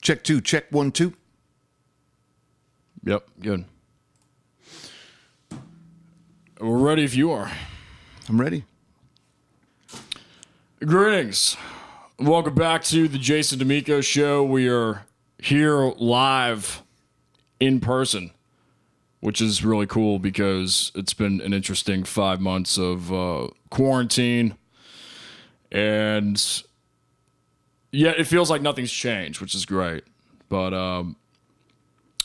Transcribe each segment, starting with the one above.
Check 2, check 1, 2. Yep, good. We're ready if you are. I'm ready. Greetings. Welcome back to the Jason Damico Show. We are here live in person, which is really cool because it's been an interesting 5 months of quarantine. And yeah, it feels like nothing's changed, which is great. But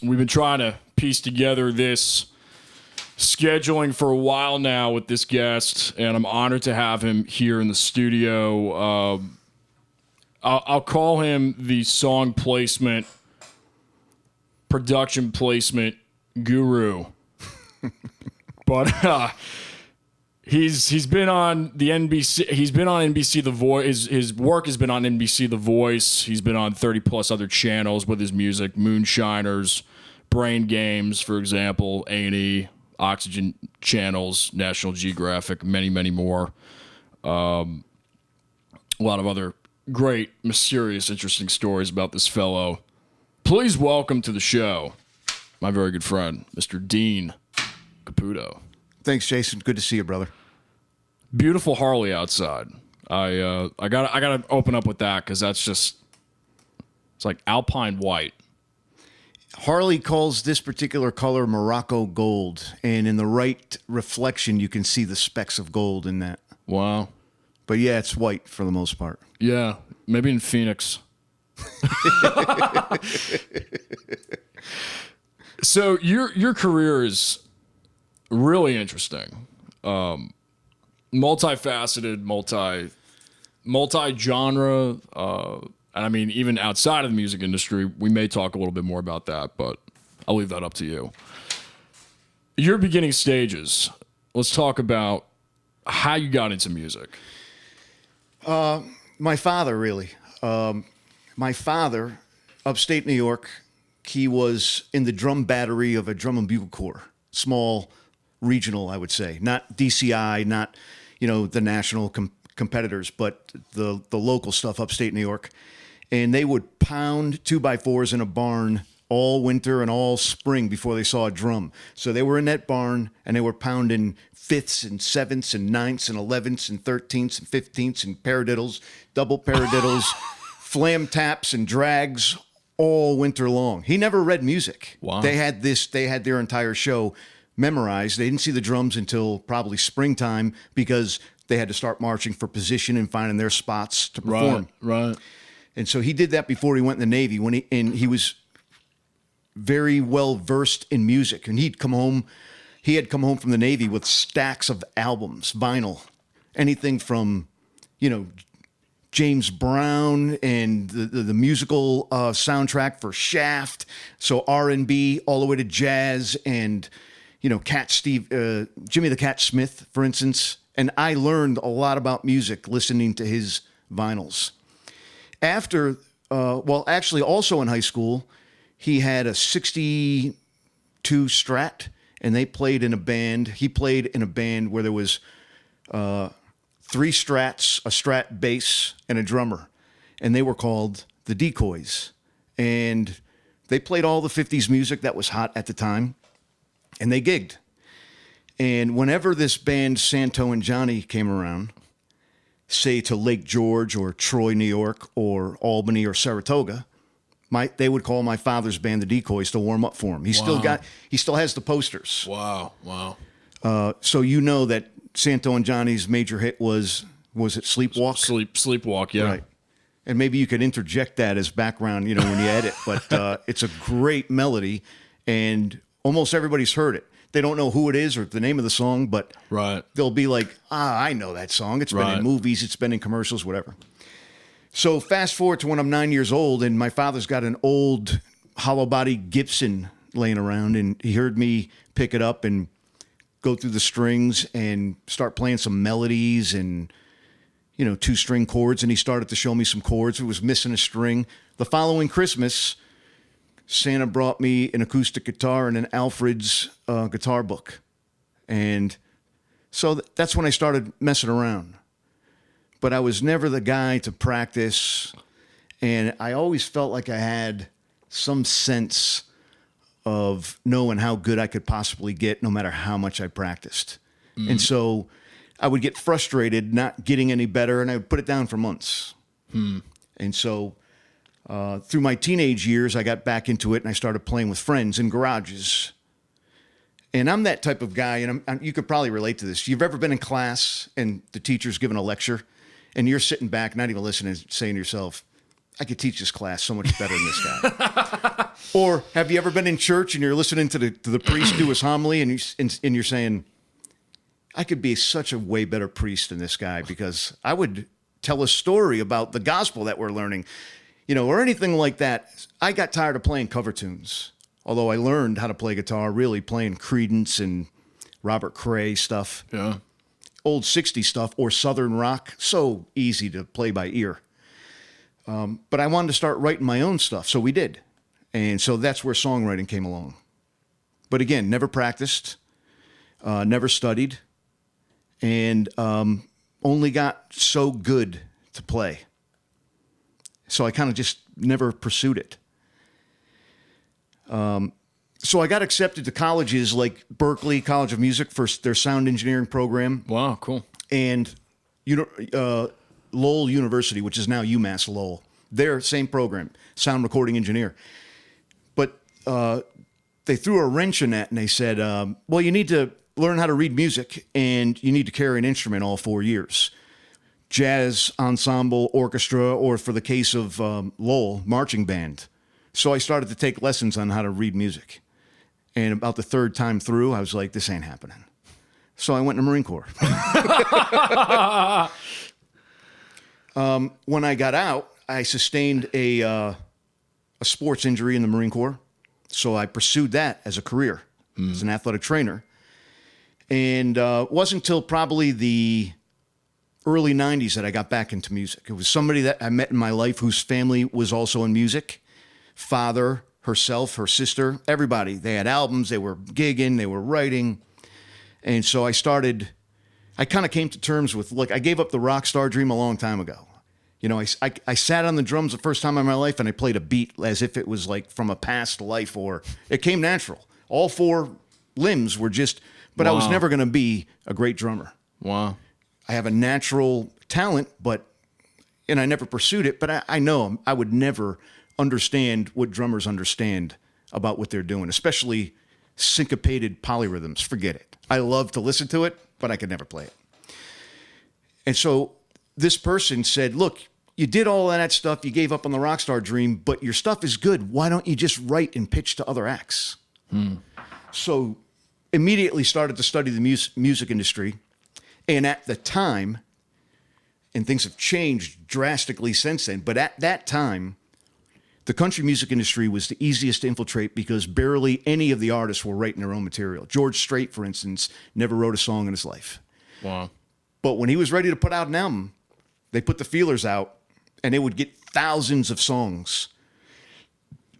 we've been trying to piece together this scheduling for a while now with this guest, and I'm honored to have him here in the studio. I'll call him the song placement, production placement guru. But he's been on the NBC. He's been on NBC The Voice. His work has been on NBC The Voice. He's been on 30 plus other channels with his music, Moonshiners, Brain Games, for example, A&E, Oxygen channels, National Geographic, many, many more. A lot of other great, mysterious, interesting stories about this fellow. Please welcome to the show my very good friend, Mr. Dean Caputo. Thanks, Jason. Good to see you, brother. Beautiful Harley outside. I gotta open up with that because that's just, it's like alpine white. Harley calls this particular color Morocco gold, and in the right reflection, you can see the specks of gold in that. Wow. But yeah, it's white for the most part. Yeah, maybe in Phoenix. So your career is really interesting, multifaceted, multi-genre. And I mean, even outside of the music industry, we may talk a little bit more about that, but I'll leave that up to you. Your beginning stages. Let's talk about how you got into music. My father, really. My father, upstate New York, he was in the drum battery of a drum and bugle corps. Small, regional, I would say. Not DCI, not, the national competitors, but the local stuff upstate New York. And they would pound 2x4s in a barn all winter and all spring before they saw a drum. So they were in that barn and they were pounding 5ths and 7ths and 9ths and 11ths and 13ths and 15ths and paradiddles, double paradiddles, flam taps and drags all winter long. He never read music. Wow. They had their entire show memorized. They didn't see the drums until probably springtime because they had to start marching for position and finding their spots to perform. Right. And so he did that before he went in the Navy. He was very well versed in music, and he had come home from the Navy with stacks of albums, vinyl, anything from, James Brown and the musical soundtrack for Shaft, so R&B all the way to jazz and Jimmy the Cat Smith, for instance. And I learned a lot about music listening to his vinyls. After, also in high school, he had a 62 Strat, and they played in a band. He played in a band where there was 3 Strats, a Strat bass, and a drummer. And they were called the Decoys. And they played all the 50s music that was hot at the time, and they gigged. And whenever this band, Santo and Johnny, came around, say to Lake George or Troy, New York, or Albany or Saratoga, they would call my father's band the Decoys to warm up for him. He still has the posters. Wow. So that Santo and Johnny's major hit was it Sleepwalk? Sleepwalk, yeah. Right. And maybe you could interject that as background, when you edit. But it's a great melody, and almost everybody's heard it. They don't know who it is or the name of the song, but right. They'll be like, I know that song. It's been in movies, it's been in commercials, whatever. So fast forward to when I'm 9 years old, and my father's got an old hollow body Gibson laying around, and he heard me pick it up and go through the strings and start playing some melodies and, 2-string chords, and he started to show me some chords. It was missing a string. The following Christmas, Santa brought me an acoustic guitar and an Alfred's guitar book. And so that's when I started messing around. But I was never the guy to practice And I always felt like I had some sense of knowing how good I could possibly get no matter how much I practiced. And so I would get frustrated not getting any better, and I would put it down for months. And so through my teenage years, I got back into it, and I started playing with friends in garages. And I'm that type of guy, and you could probably relate to this. You've ever been in class, and the teacher's giving a lecture, and you're sitting back, not even listening, saying to yourself, I could teach this class so much better than this guy. Or have you ever been in church, and you're listening to the priest do his homily, and you're saying, I could be such a way better priest than this guy because I would tell a story about the gospel that we're learning, or anything like that. I got tired of playing cover tunes, although I learned how to play guitar really playing Creedence and Robert Cray stuff. Yeah. Old 60s stuff or Southern rock. So easy to play by ear. But I wanted to start writing my own stuff, so we did. And so that's where songwriting came along. But again, never practiced, never studied, and only got so good to play. So I kind of just never pursued it. So I got accepted to colleges like Berklee College of Music for their sound engineering program. Wow, cool. And Lowell University, which is now UMass Lowell. Their same program, sound recording engineer. But they threw a wrench in that, and they said, well, you need to learn how to read music, and you need to carry an instrument all 4 years. Jazz, ensemble, orchestra, or for the case of Lowell, marching band. So I started to take lessons on how to read music. And about the third time through, I was like, this ain't happening. So I went in the Marine Corps. When I got out, I sustained a sports injury in the Marine Corps. So I pursued that as a career, as an athletic trainer. And it wasn't until probably the early 90s that I got back into music. It was somebody that I met in my life whose family was also in music. Father, herself, her sister, everybody. They had albums, they were gigging, they were writing. And so I kind of came to terms with, I gave up the rock star dream a long time ago. I sat on the drums the first time in my life, and I played a beat as if it was like from a past life, or it came natural. All 4 limbs were just, but I was never going to be a great drummer. Wow. I have a natural talent, and I never pursued it, but I know I would never understand what drummers understand about what they're doing, especially syncopated polyrhythms. Forget it. I love to listen to it, but I could never play it. And so this person said, look, you did all of that stuff, you gave up on the rock star dream, but your stuff is good. Why don't you just write and pitch to other acts? So immediately started to study the music industry. And at the time, and things have changed drastically since then, but at that time, the country music industry was the easiest to infiltrate because barely any of the artists were writing their own material. George Strait, for instance, never wrote a song in his life. Wow. But when he was ready to put out an album, they put the feelers out, and they would get thousands of songs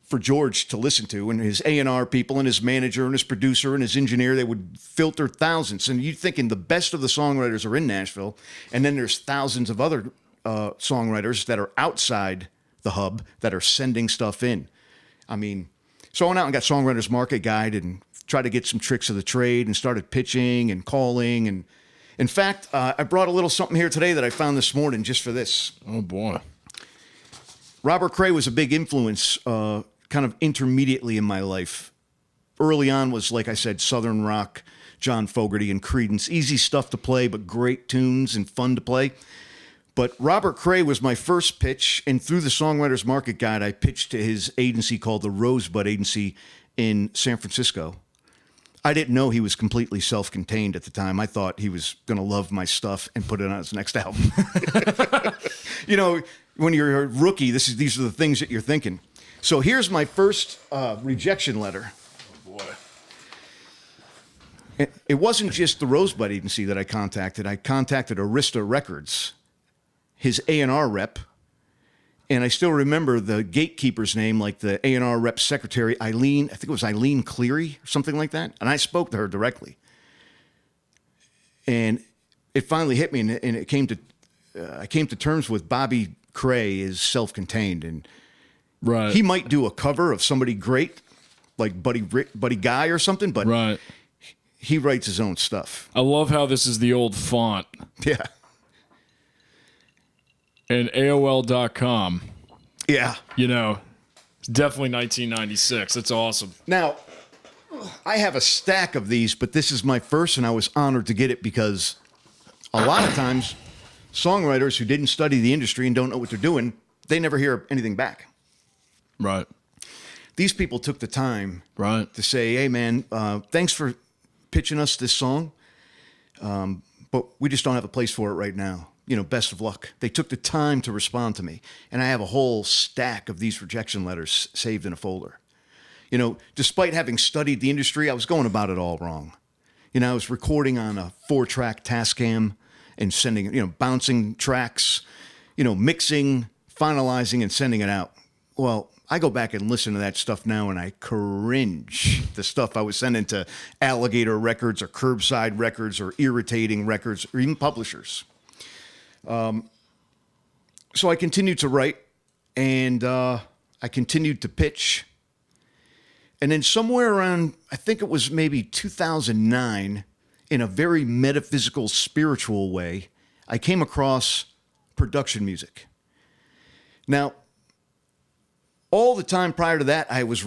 for George to listen to, and his A&R people and his manager and his producer and his engineer, they would filter thousands. And you're thinking the best of the songwriters are in Nashville, and then there's thousands of other songwriters that are outside the hub that are sending stuff in. I mean, so I went out and got Songwriters Market Guide and tried to get some tricks of the trade and started pitching and calling. And in fact, I brought a little something here today that I found this morning just for this. Oh, boy. Robert Cray was a big influence kind of intermediately in my life. Early on was, like I said, Southern rock, John Fogerty and Creedence. Easy stuff to play, but great tunes and fun to play. But Robert Cray was my first pitch, and through the Songwriters Market Guide, I pitched to his agency called the Rosebud Agency in San Francisco. I didn't know he was completely self-contained at the time. I thought he was going to love my stuff and put it on his next album. When you're a rookie, these are the things that you're thinking. So here's my first rejection letter. Oh, boy. It wasn't just the Rosebud Agency that I contacted. I contacted Arista Records, his A&R rep, and I still remember the gatekeeper's name, like the A&R rep secretary, Eileen, I think it was Eileen Cleary, or something like that, and I spoke to her directly. And it finally hit me, and it came to I came to terms with Bobby Cray is self-contained, and Right. he might do a cover of somebody great, like Buddy Guy or something, but Right. he writes his own stuff. I love how this is the old font. Yeah. And AOL.com, Yeah. you know, it's definitely 1996. That's awesome. Now, I have a stack of these, but this is my first, and I was honored to get it because a lot of times songwriters who didn't study the industry and don't know what they're doing, they never hear anything back. Right. These people took the time Right. to say, hey, man, thanks for pitching us this song, but we just don't have a place for it right now. You know, best of luck. They took the time to respond to me, and I have a whole stack of these rejection letters saved in a folder. You know, despite having studied the industry, I was going about it all wrong. You know, I was recording on a 4-track Tascam and sending, bouncing tracks, mixing, finalizing, and sending it out. Well, I go back and listen to that stuff now, and I cringe. The stuff I was sending to Alligator Records or Curbside Records or Irritating Records or even publishers. So I continued to write, and I continued to pitch. And then somewhere around, I think it was maybe 2009, in a very metaphysical, spiritual way, I came across production music. Now, all the time prior to that, I was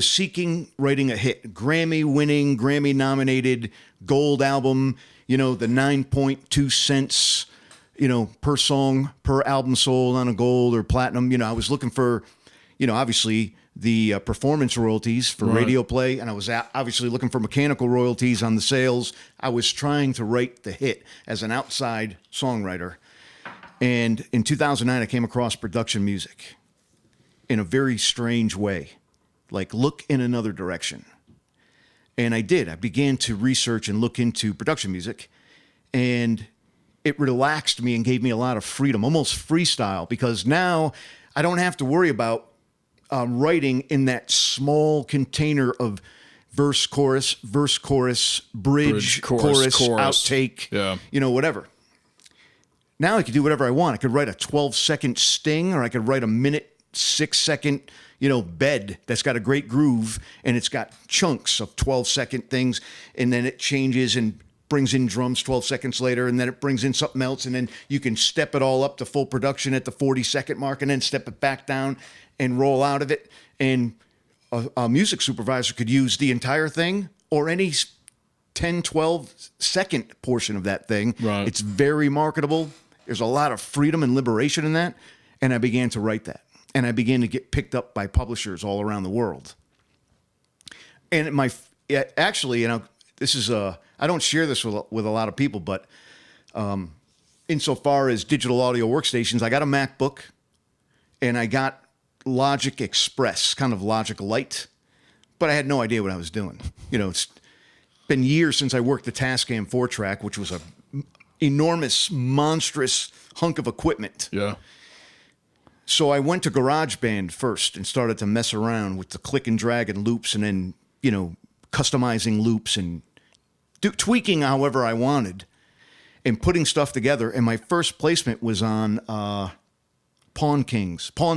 seeking writing a hit, Grammy-winning, Grammy-nominated gold album, the 9.2 cents, per song, per album sold on a gold or platinum. I was looking for, obviously the performance royalties for radio play, and I was obviously looking for mechanical royalties on the sales. I was trying to write the hit as an outside songwriter. And in 2009, I came across production music in a very strange way, like look in another direction. And I did. I began to research and look into production music, and it relaxed me and gave me a lot of freedom, almost freestyle, because now I don't have to worry about writing in that small container of verse, chorus, bridge, chorus, outtake, whatever. Now I could do whatever I want. I could write a 12-second sting, or I could write a minute, 6-second, bed that's got a great groove, and it's got chunks of 12-second things, and then it changes and brings in drums 12 seconds later, and then it brings in something else, and then you can step it all up to full production at the 40-second mark, and then step it back down and roll out of it. And a music supervisor could use the entire thing or any 10, 12-second portion of that thing. Right. It's very marketable. There's a lot of freedom and liberation in that, and I began to write that. And I began to get picked up by publishers all around the world. And this is I don't share this with a lot of people, but insofar as digital audio workstations, I got a MacBook, and I got Logic Express, kind of Logic Lite, but I had no idea what I was doing. It's been years since I worked the Tascam 4-track, which was a enormous, monstrous hunk of equipment. Yeah. So I went to GarageBand first and started to mess around with the click and drag and loops, and then, customizing loops and tweaking however I wanted and putting stuff together. And my first placement was on Pawn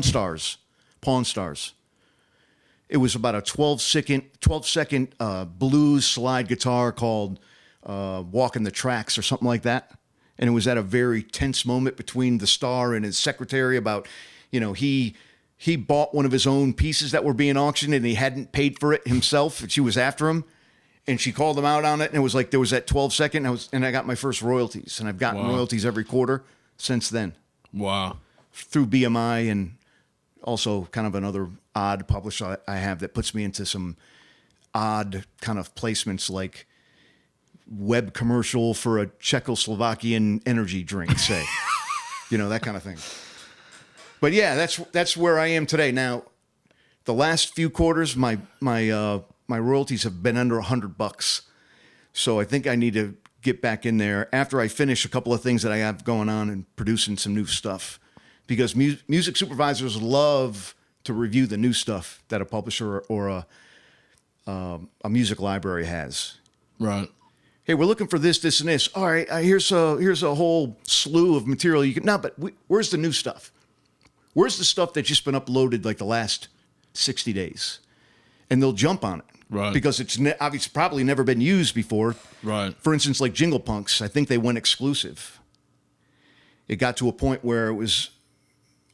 Stars. It was about a 12-second blues slide guitar called Walking the Tracks or something like that. And it was at a very tense moment between the star and his secretary about, he bought one of his own pieces that were being auctioned, and he hadn't paid for it himself, and she was after him. And she called him out on it, and it was like there was that 12-second, and I got my first royalties. And I've gotten royalties every quarter since then. Wow. Through BMI, and also kind of another odd publisher I have that puts me into some odd kind of placements, like web commercial for a Czechoslovakian energy drink, say. That kind of thing. But yeah, that's where I am today. Now, the last few quarters, my royalties have been under $100. So I think I need to get back in there after I finish a couple of things that I have going on and producing some new stuff. Because music supervisors love to review the new stuff that a publisher or a music library has. Right. Hey, we're looking for this, and this. All right, here's a whole slew of material you can. No, but where's the new stuff? Where's the stuff that's just been uploaded like the last 60 days? And they'll jump on it. Right. Because it's obviously probably never been used before. Right. For instance, like Jingle Punks, I think they went exclusive. It got to a point where it was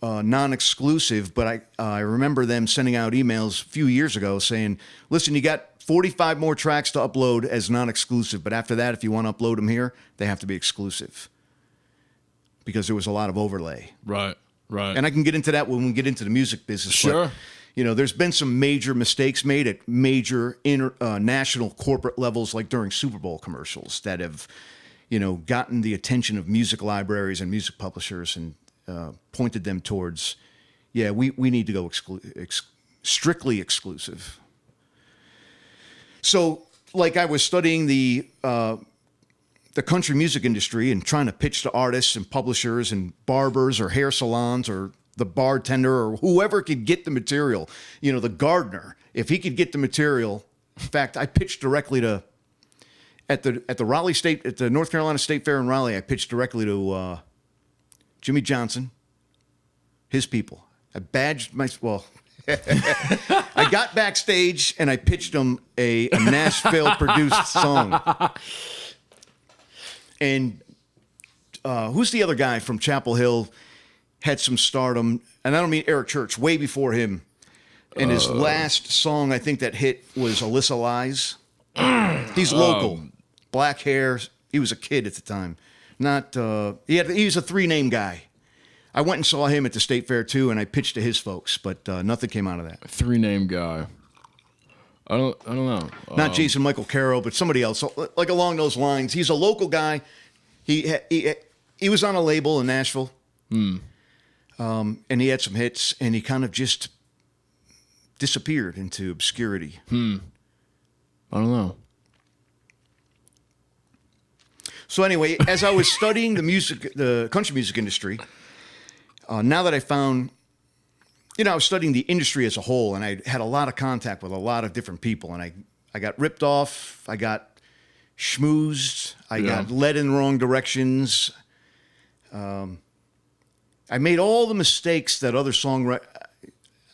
non-exclusive, but I remember them sending out emails a few years ago saying, listen, you got 45 more tracks to upload as non-exclusive, but after that, if you want to upload them here, they have to be exclusive. Because there was a lot of overlay. Right. And I can get into that when we get into the music business. Sure. But, you know, there's been some major mistakes made at major national corporate levels, like during Super Bowl commercials, that have, you know, gotten the attention of music libraries and music publishers and pointed them towards, yeah, we need to go strictly exclusive. So, like, I was studying the country music industry and trying to pitch to artists and publishers and barbers or hair salons or the bartender or whoever could get the material. You know, the gardener, if he could get the material. In fact, I pitched directly to at the North Carolina State Fair in Raleigh. I pitched directly to Jimmy Johnson, his people. I badged I got backstage and I pitched him a Nashville produced song. And who's the other guy from Chapel Hill? Had some stardom, and I don't mean Eric Church, way before him. And his last song, I think that hit was Alyssa Lies. He's local, black hair. He was a kid at the time. He was a 3-name guy. I went and saw him at the State Fair too, and I pitched to his folks, but nothing came out of that. 3-name guy. I don't know. Not Jason Michael Caro, but somebody else, like along those lines. He's a local guy. He was on a label in Nashville, and he had some hits, and he kind of just disappeared into obscurity. I don't know. So anyway, as I was studying the country music industry, now that I found, you know, I was studying the industry as a whole, and I had a lot of contact with a lot of different people, and I got ripped off, I got schmoozed, I got led in the wrong directions. I made all the mistakes that other songwriters.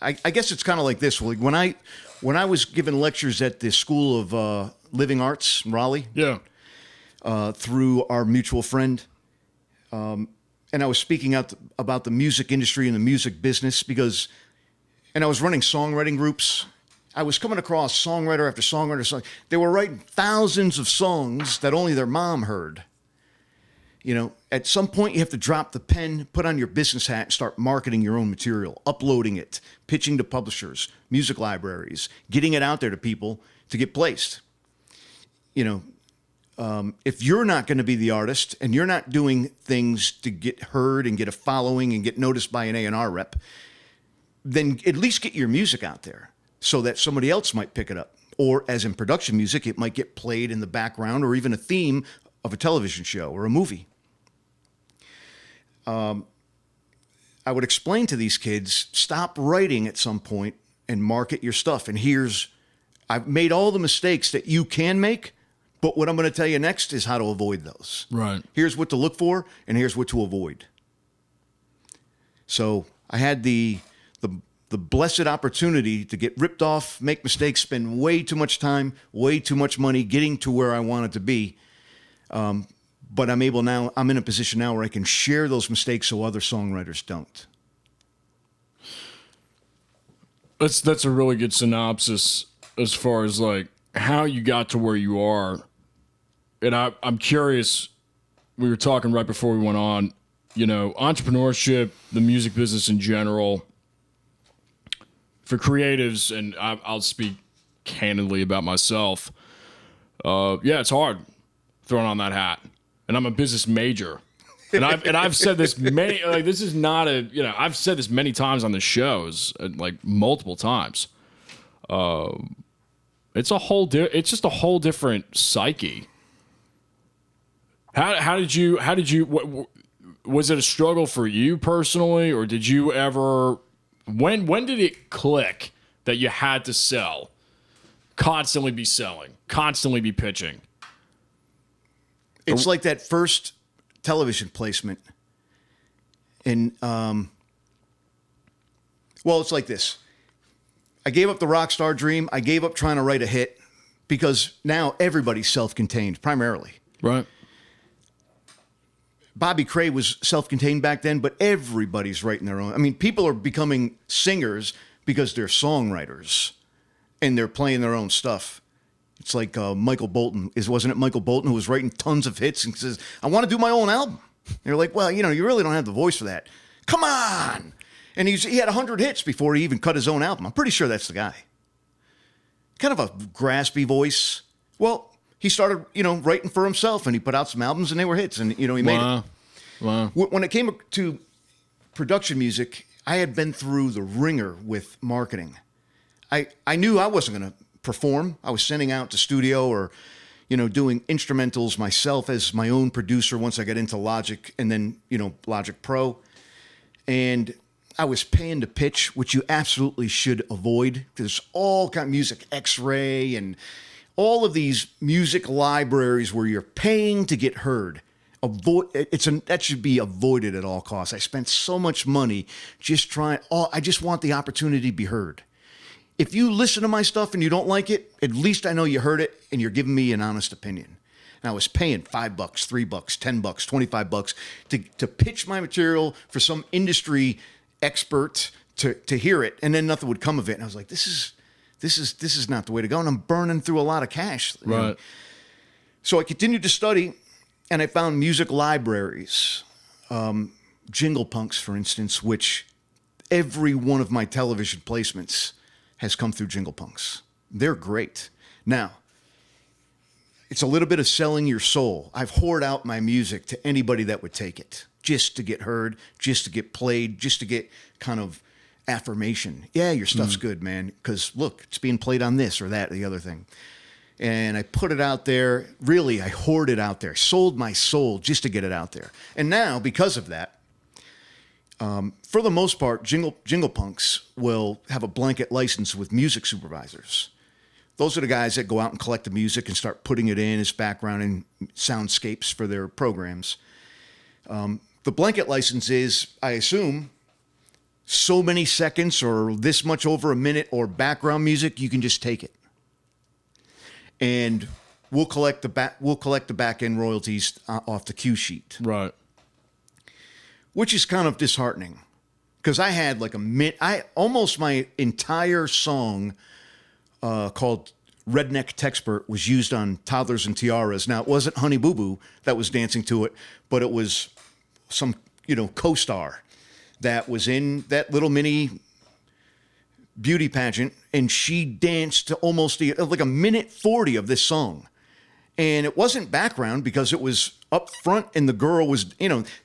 I guess it's kind of like this. When I was giving lectures at the School of Living Arts in Raleigh, through our mutual friend, and I was speaking out about the music industry and the music business and I was running songwriting groups. I was coming across songwriter after songwriter. They were writing thousands of songs that only their mom heard. You know, at some point you have to drop the pen, put on your business hat, and start marketing your own material, uploading it, pitching to publishers, music libraries, getting it out there to people to get placed. You know, if you're not going to be the artist and you're not doing things to get heard and get a following and get noticed by an A&R rep, then at least get your music out there so that somebody else might pick it up. Or as in production music, it might get played in the background or even a theme of a television show or a movie. I would explain to these kids, stop writing at some point and market your stuff. And I've made all the mistakes that you can make, but what I'm going to tell you next is how to avoid those. Right. Here's what to look for, and here's what to avoid. So I had the blessed opportunity to get ripped off, make mistakes, spend way too much time, way too much money getting to where I wanted to be. But I'm in a position now where I can share those mistakes so other songwriters don't. That's a really good synopsis as far as like how you got to where you are. And I'm curious, we were talking right before we went on, you know, entrepreneurship, the music business in general, for creatives, and I'll speak candidly about myself. It's hard throwing on that hat. And I'm a business major. And I've said this this is not I've said this many times on the shows, like multiple times. It's just a whole different psyche. How did you was it a struggle for you personally, or did you ever, when did it click that you had to sell, constantly be selling, constantly be pitching? It's like that first television placement. And Well, it's like this. I gave up the rock star dream. I gave up trying to write a hit because now everybody's self-contained primarily. Right. Bobby Cray was self-contained back then, but everybody's writing their own. I mean, people are becoming singers because they're songwriters and they're playing their own stuff. It's like Michael Bolton. Wasn't it Michael Bolton who was writing tons of hits and says, I want to do my own album. They're like, well, you really don't have the voice for that. Come on. And he had 100 hits before he even cut his own album. I'm pretty sure that's the guy. Kind of a graspy voice. Well, he started, writing for himself, and he put out some albums, and they were hits, and, he made it. Wow. When it came to production music, I had been through the ringer with marketing. I knew I wasn't going to perform. I was sending out to studio or, doing instrumentals myself as my own producer once I got into Logic and then, Logic Pro. And I was paying to pitch, which you absolutely should avoid. There's all kind of music, X-Ray, and all of these music libraries where you're paying to get heard. That should be avoided at all costs. I spent so much money I just want the opportunity to be heard. If you listen to my stuff and you don't like it, at least I know you heard it and you're giving me an honest opinion. And I was paying $5, $3, $10, $25 to pitch my material for some industry expert to hear it, and then nothing would come of it. And I was like, this is not the way to go. And I'm burning through a lot of cash. Right. So I continued to study, and I found music libraries, Jingle Punks, for instance, which every one of my television placements has come through Jingle Punks. They're great. Now, it's a little bit of selling your soul. I've hoarded out my music to anybody that would take it, just to get heard, just to get played, just to get kind of affirmation. Yeah, your stuff's good, man, because look, it's being played on this or that or the other thing. And I put it out there. Really, I hoarded it out there. Sold my soul just to get it out there. And now, because of that, for the most part, Jingle Punks will have a blanket license with music supervisors. Those are the guys that go out and collect the music and start putting it in as background and soundscapes for their programs. The blanket license is, I assume, so many seconds or this much over a minute or background music, you can just take it. And we'll collect the back end royalties off the cue sheet. Right. Which is kind of disheartening because I had like almost my entire song called Redneck Texpert was used on Toddlers and Tiaras. Now, it wasn't Honey Boo Boo that was dancing to it, but it was some, co-star that was in that little mini beauty pageant, and she danced to almost like a minute 40 of this song. And it wasn't background because it was up front, and the girl was,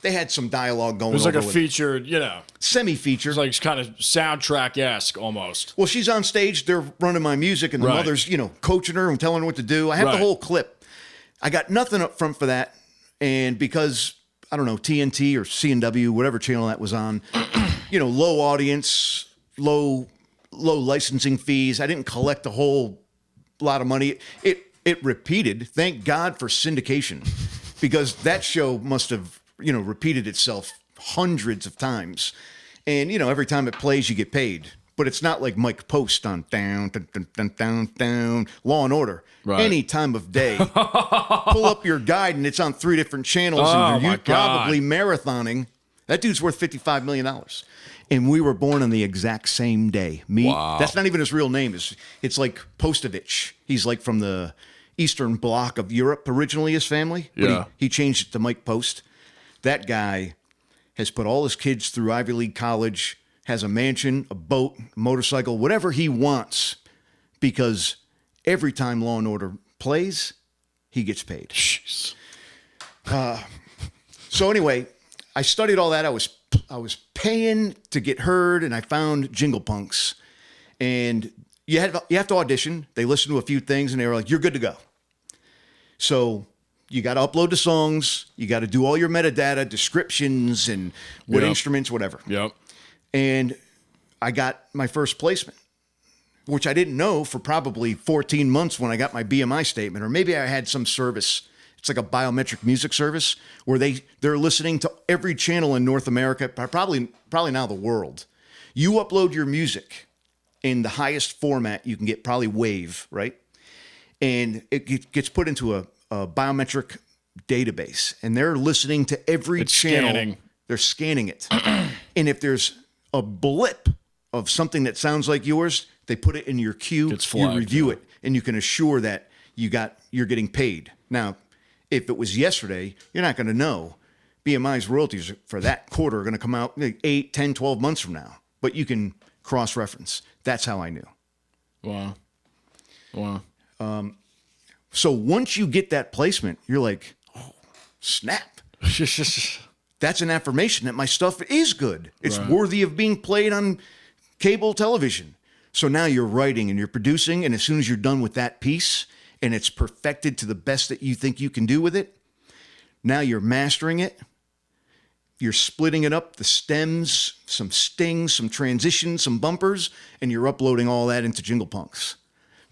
they had some dialogue going on. It was like a featured, semi-feature. It's like kind of soundtrack-esque almost. Well, she's on stage, they're running my music, and the mother's, coaching her and telling her what to do. I have the whole clip. I got nothing up front for that. And because, I don't know, TNT or CNW, whatever channel that was on, low audience, low licensing fees. I didn't collect a whole lot of money. It repeated. Thank God for syndication, because that show must have, repeated itself hundreds of times. And, every time it plays, you get paid. But it's not like Mike Post on down, Law and Order. Right. Any time of day. Pull up your guide, and it's on 3 different channels, and you're probably marathoning. That dude's worth $55 million. And we were born on the exact same day. That's not even his real name. It's like Postovich. He's like from the Eastern Bloc of Europe originally, his family. But Yeah. he changed it to Mike Post. That guy has put all his kids through Ivy League college, has a mansion, a boat, a motorcycle, whatever he wants, because every time Law and Order plays, he gets paid. Jeez. So anyway, I studied all that. I was paying to get heard, and I found Jingle Punks. And you have to audition. They listen to a few things, and they were like, "You're good to go." So you got to upload the songs. You got to do all your metadata, descriptions, and what instruments, whatever. Yep. And I got my first placement, which I didn't know for probably 14 months when I got my BMI statement, or maybe I had some service. It's like a biometric music service where they're listening to every channel in North America, probably now the world. You upload your music in the highest format you can get, probably WAV, right? And it gets put into a biometric database, and they're listening to every channel. Scanning. They're scanning it. And if there's a blip of something that sounds like yours, they put it in your queue. It's flagged, you review it, and you can assure that you're getting paid. Now, if it was yesterday, you're not going to know. BMI's royalties for that quarter are going to come out 8, 10, 12 months from now. But you can cross-reference. That's how I knew. Wow. So once you get that placement, you're like, oh, snap. That's an affirmation that my stuff is good. It's worthy of being played on cable television. So now you're writing and you're producing, and as soon as you're done with that piece and it's perfected to the best that you think you can do with it, now you're mastering it. You're splitting it up, the stems, some stings, some transitions, some bumpers, and you're uploading all that into Jingle Punks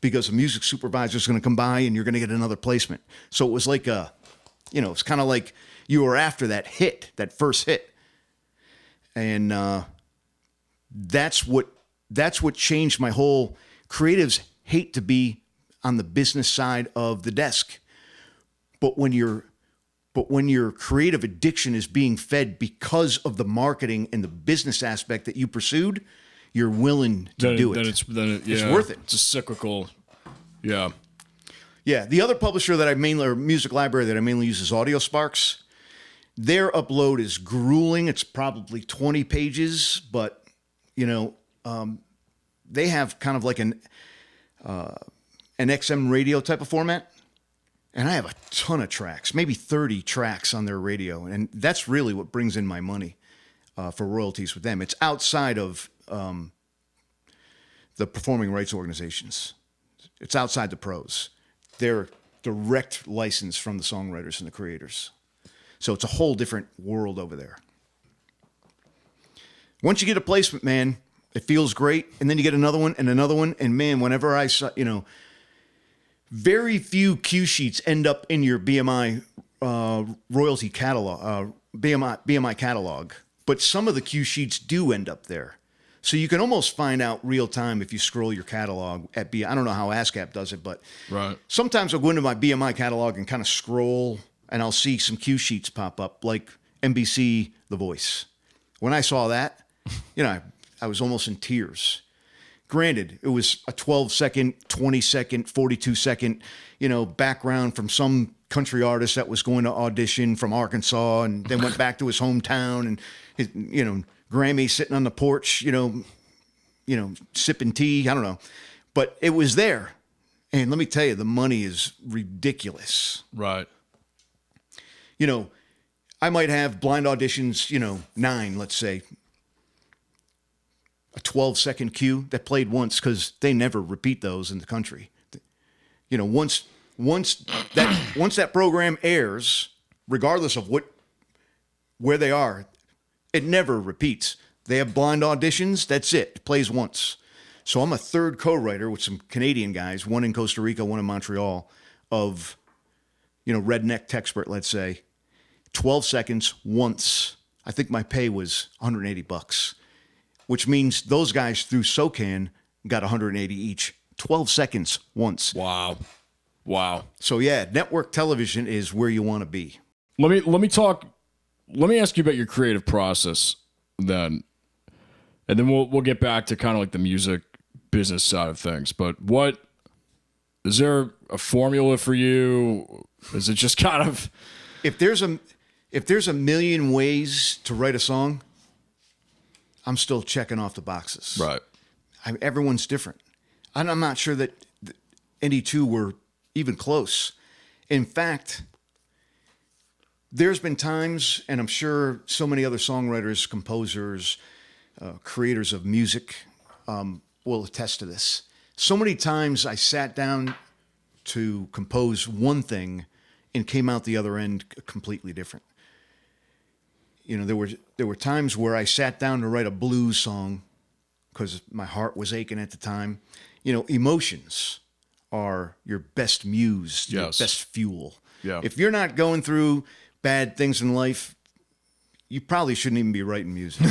because a music supervisor is going to come by and you're going to get another placement. So it was like it's kind of like you were after that hit, that first hit. And that's what changed my whole. Creatives hate to be on the business side of the desk. But when your creative addiction is being fed because of the marketing and the business aspect that you pursued, you're willing to do it. It's worth it. It's a cyclical. Yeah. Yeah. The other publisher that or music library that I mainly use is Audio Sparks. Their upload is grueling. It's probably 20 pages, but they have kind of like an XM radio type of format. And I have a ton of tracks, maybe 30 tracks on their radio. And that's really what brings in my money for royalties with them. It's outside of the performing rights organizations. It's outside the pros. They're direct license from the songwriters and the creators. So it's a whole different world over there. Once you get a placement, man, it feels great. And then you get another one and another one. And man, whenever I saw, very few cue sheets end up in your BMI royalty catalog, BMI catalog, but some of the cue sheets do end up there. So you can almost find out real time if you scroll your catalog at I don't know how ASCAP does it, but sometimes I'll go into my BMI catalog and kind of scroll, and I'll see some cue sheets pop up, like NBC The Voice. When I saw that, I was almost in tears. Granted, it was a 12-second, 20-second, 42-second, background from some country artist that was going to audition from Arkansas and then went back to his hometown and, his, Grammy sitting on the porch, sipping tea. I don't know. But it was there. And let me tell you, the money is ridiculous. Right. I might have blind auditions, 9, let's say. A 12-second cue that played once because they never repeat those in the country. Once that program airs, regardless of where they are, it never repeats. They have blind auditions. That's it. It plays once. So I'm a third co-writer with some Canadian guys, one in Costa Rica, one in Montreal, of redneck texpert, let's say. 12 seconds once. I think my pay was $180. Which means those guys through SOCAN got 180 each. 12 seconds once. Wow. So yeah, network television is where you want to be. Let me ask you about your creative process then. And then we'll get back to kind of like the music business side of things. But is there a formula for you? Is it just kind of if there's a million ways to write a song, I'm still checking off the boxes. Right. Everyone's different. And I'm not sure that any two were even close. In fact, there's been times, and I'm sure so many other songwriters, composers, creators of music will attest to this. So many times I sat down to compose one thing and came out the other end completely different. There were times where I sat down to write a blues song because my heart was aching at the time. Emotions are your best muse, your best fuel. Yeah. If you're not going through bad things in life, you probably shouldn't even be writing music.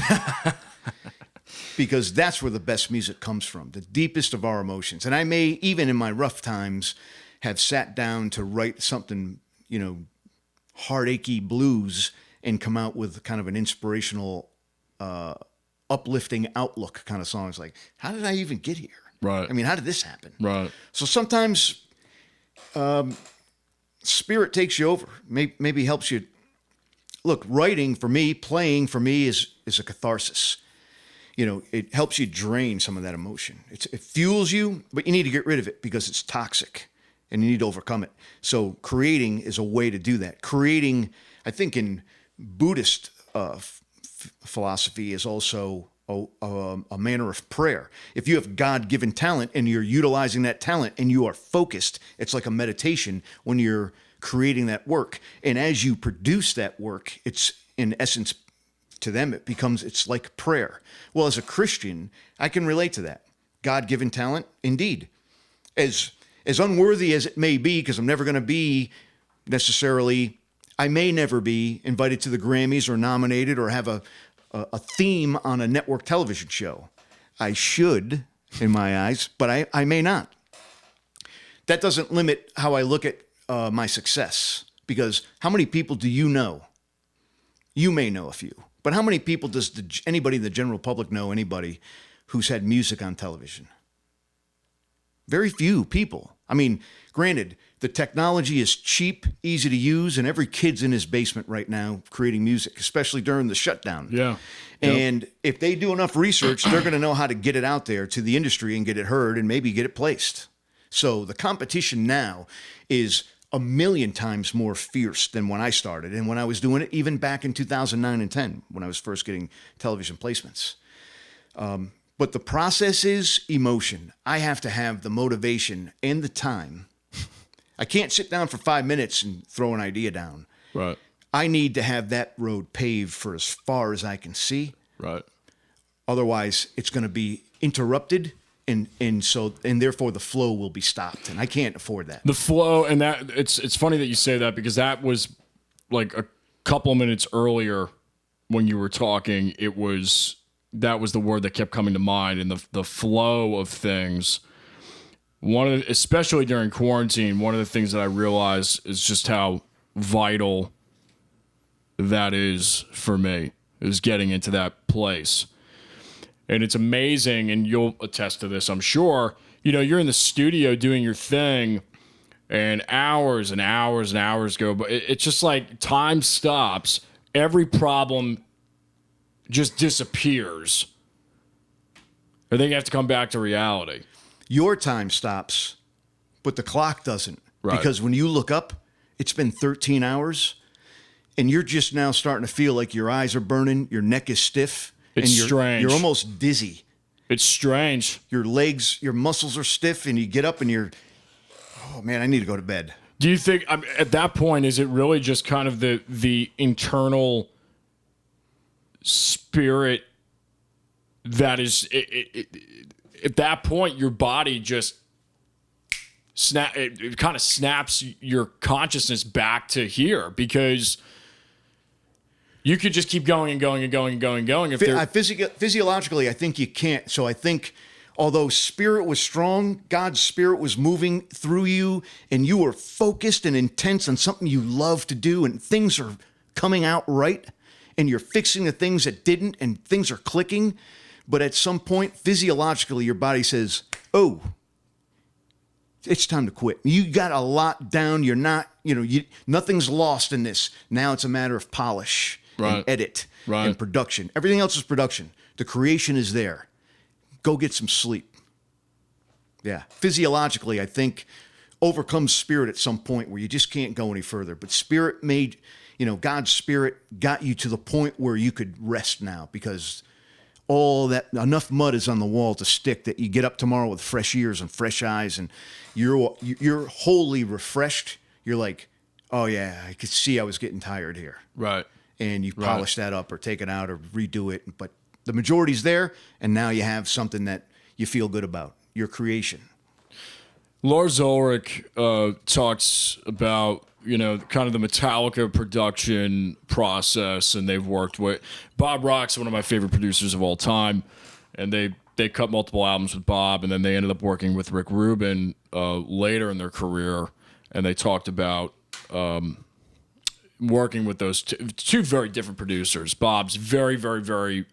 because that's where the best music comes from, the deepest of our emotions. And I may, even in my rough times, have sat down to write something, heartachy blues and come out with kind of an inspirational, uplifting outlook kind of songs. Like, how did I even get here? Right. I mean, how did this happen? Right. So sometimes spirit takes you over, maybe helps you. Look, writing for me, playing for me is a catharsis. It helps you drain some of that emotion. It fuels you, but you need to get rid of it because it's toxic and you need to overcome it. So creating is a way to do that. Creating, I think in Buddhist philosophy is also a manner of prayer. If you have God-given talent and you're utilizing that talent and you are focused, it's like a meditation when you're creating that work. And as you produce that work, it's in essence, to them, it's like prayer. Well, as a Christian, I can relate to that. God-given talent, indeed. As unworthy as it may be, because I'm never going to be necessarily, I may never be invited to the Grammys or nominated or have a theme on a network television show. I should, in my eyes, but I may not. That doesn't limit how I look at my success, because how many people do you know? You may know a few, but how many people does anybody in the general public know anybody who's had music on television? Very few people. I mean, granted, the technology is cheap, easy to use, and every kid's in his basement right now creating music, especially during the shutdown. Yeah. And if they do enough research, they're going to know how to get it out there to the industry and get it heard and maybe get it placed. So the competition now is a million times more fierce than when I started and when I was doing it even back in 2009 and 10 when I was first getting television placements. But the process is emotion. I have to have the motivation and the time. I can't sit down for 5 minutes and throw an idea down. Right. I need to have that road paved for as far as I can see. Right. Otherwise, it's going to be interrupted, and therefore the flow will be stopped, and I can't afford that. The flow, and that it's funny that you say that, because that was like a couple of minutes earlier when you were talking. That was the word that kept coming to mind, and the flow of things. Especially during quarantine, one of the things that I realized is just how vital that is for me, is getting into that place. And it's amazing, and you'll attest to this, I'm sure. You're in the studio doing your thing, and hours and hours and hours go, but it's just like time stops. Every problem just disappears. And then you have to come back to reality. Your time stops, but the clock doesn't. Right. Because when you look up, it's been 13 hours, and you're just now starting to feel like your eyes are burning, your neck is stiff. It's and strange. You're almost dizzy. It's strange. Your legs, your muscles are stiff, and you get up and oh man, I need to go to bed. Do you think at that point, is it really just kind of the internal spirit that is at that point your body just it kind of snaps your consciousness back to here, because you could just keep going and going and going and going and going. Physiologically, I think you can't. So I think, although spirit was strong, God's spirit was moving through you, and you were focused and intense on something you love to do, and things are coming out right, and you're fixing the things that didn't, and things are clicking. But at some point, physiologically, your body says, oh, it's time to quit. You got a lot down. You're not, nothing's lost in this. Now it's a matter of polish. Right. And edit, right. And production. Everything else is production. The creation is there. Go get some sleep. Yeah. Physiologically, I think, overcomes spirit at some point where you just can't go any further. But spirit made, God's spirit got you to the point where you could rest now, because all that, enough mud is on the wall to stick that you get up tomorrow with fresh ears and fresh eyes, and you're wholly refreshed. You're like, oh yeah, I could see I was getting tired here. Right. And you polish that up or take it out or redo it. But the majority's there, and now you have something that you feel good about, your creation. Lars Ulrich talks about, kind of the Metallica production process, and they've worked with Bob Rock's one of my favorite producers of all time. and they cut multiple albums with Bob, and then they ended up working with Rick Rubin later in their career, and they talked about working with those two very different producers. Bob's very, very, very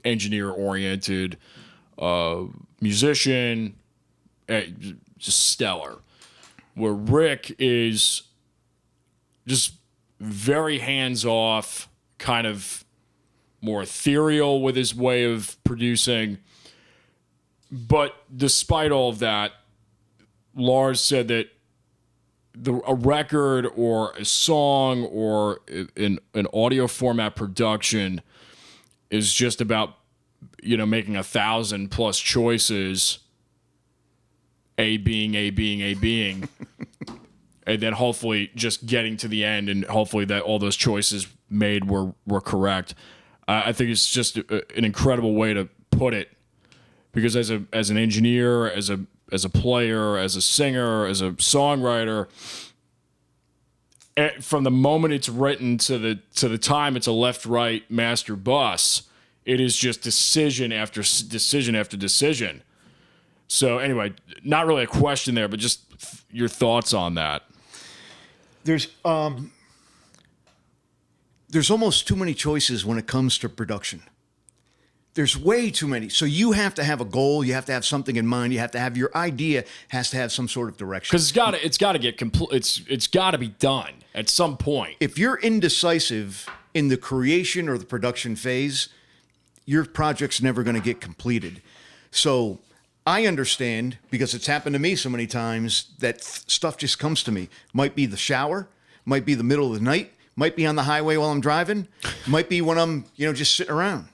engineer-oriented musician, just stellar, where Rick is just very hands-off, kind of more ethereal with his way of producing. But despite all of that, Lars said that a record or a song or an audio format production is just about, making 1,000+ choices, A being, and then hopefully just getting to the end, and hopefully that all those choices made were correct. I think it's just an incredible way to put it, because as an engineer, as a player, as a singer, as a songwriter, from the moment it's written to the time it's a left-right master bus, it is just decision after decision after decision. So anyway, not really a question there, but just your thoughts on that. There's almost too many choices when it comes to production. There's way too many. So you have to have a goal. You have to have something in mind. You have to have your idea has to have some sort of direction. Because it's got to get complete. It's got to be done at some point. If you're indecisive in the creation or the production phase, your project's never going to get completed. So I understand, because it's happened to me so many times, that stuff just comes to me. Might be the shower, might be the middle of the night, might be on the highway while I'm driving, might be when I'm, just sitting around.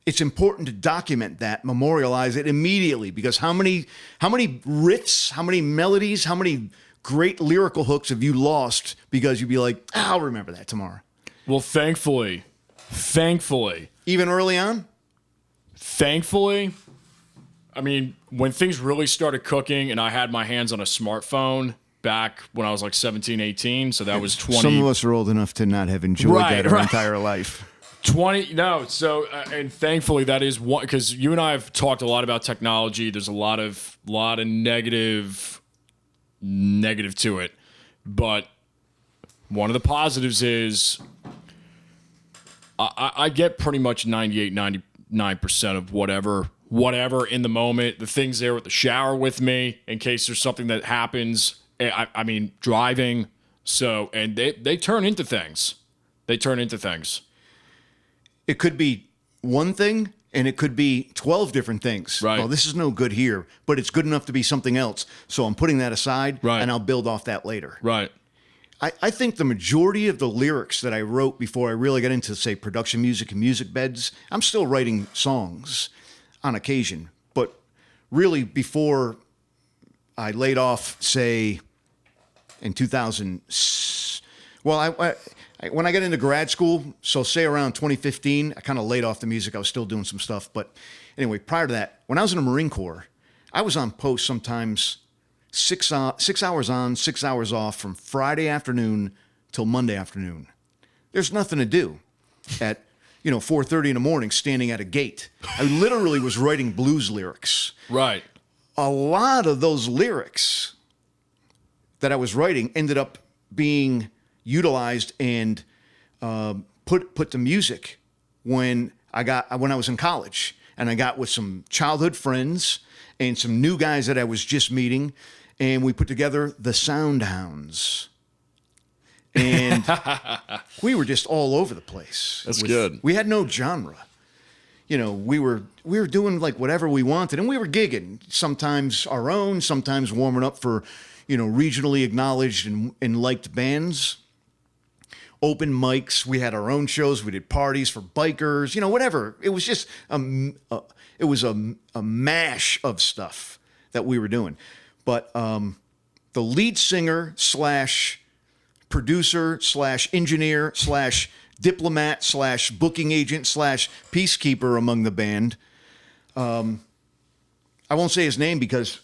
It's important to document that, memorialize it immediately, because how many riffs, how many melodies, how many great lyrical hooks have you lost because you'd be like, I'll remember that tomorrow. Well, thankfully, even early on, I mean, when things really started cooking and I had my hands on a smartphone back when I was like 17, 18, so that was 20. Some of us are old enough to not have enjoyed that our entire life. 20, no. So, and thankfully that is one, because you and I have talked a lot about technology. There's a lot of negative to it. But one of the positives is I get pretty much 98, 99% of whatever in the moment. The thing's there with the shower with me in case there's something that happens. I mean, driving. So, and they turn into things. It could be one thing, and it could be 12 different things. Right. Well, this is no good here, but it's good enough to be something else. So I'm putting that aside, right, and I'll build off that later. Right. I think the majority of the lyrics that I wrote before I really got into, say, production music and music beds, I'm still writing songs on occasion. But really, before I laid off, say, in 2000, well, when I got into grad school, so say around 2015, I kind of laid off the music. I was still doing some stuff. But anyway, prior to that, when I was in the Marine Corps, I was on post sometimes 6 hours on, 6 hours off from Friday afternoon till Monday afternoon. There's nothing to do at 4:30 in the morning standing at a gate. I literally was writing blues lyrics. Right. A lot of those lyrics that I was writing ended up being utilized and put to music when I was in college, and I got with some childhood friends and some new guys that I was just meeting, and we put together the Soundhounds, and we were just all over the place. That's good. We had no genre. We were doing like whatever we wanted, and we were gigging, sometimes our own, sometimes warming up for regionally acknowledged and liked bands. Open mics. We had our own shows. We did parties for bikers, whatever. It was just a mash of stuff that we were doing. But the lead singer / producer / engineer / diplomat / booking agent / peacekeeper among the band, I won't say his name because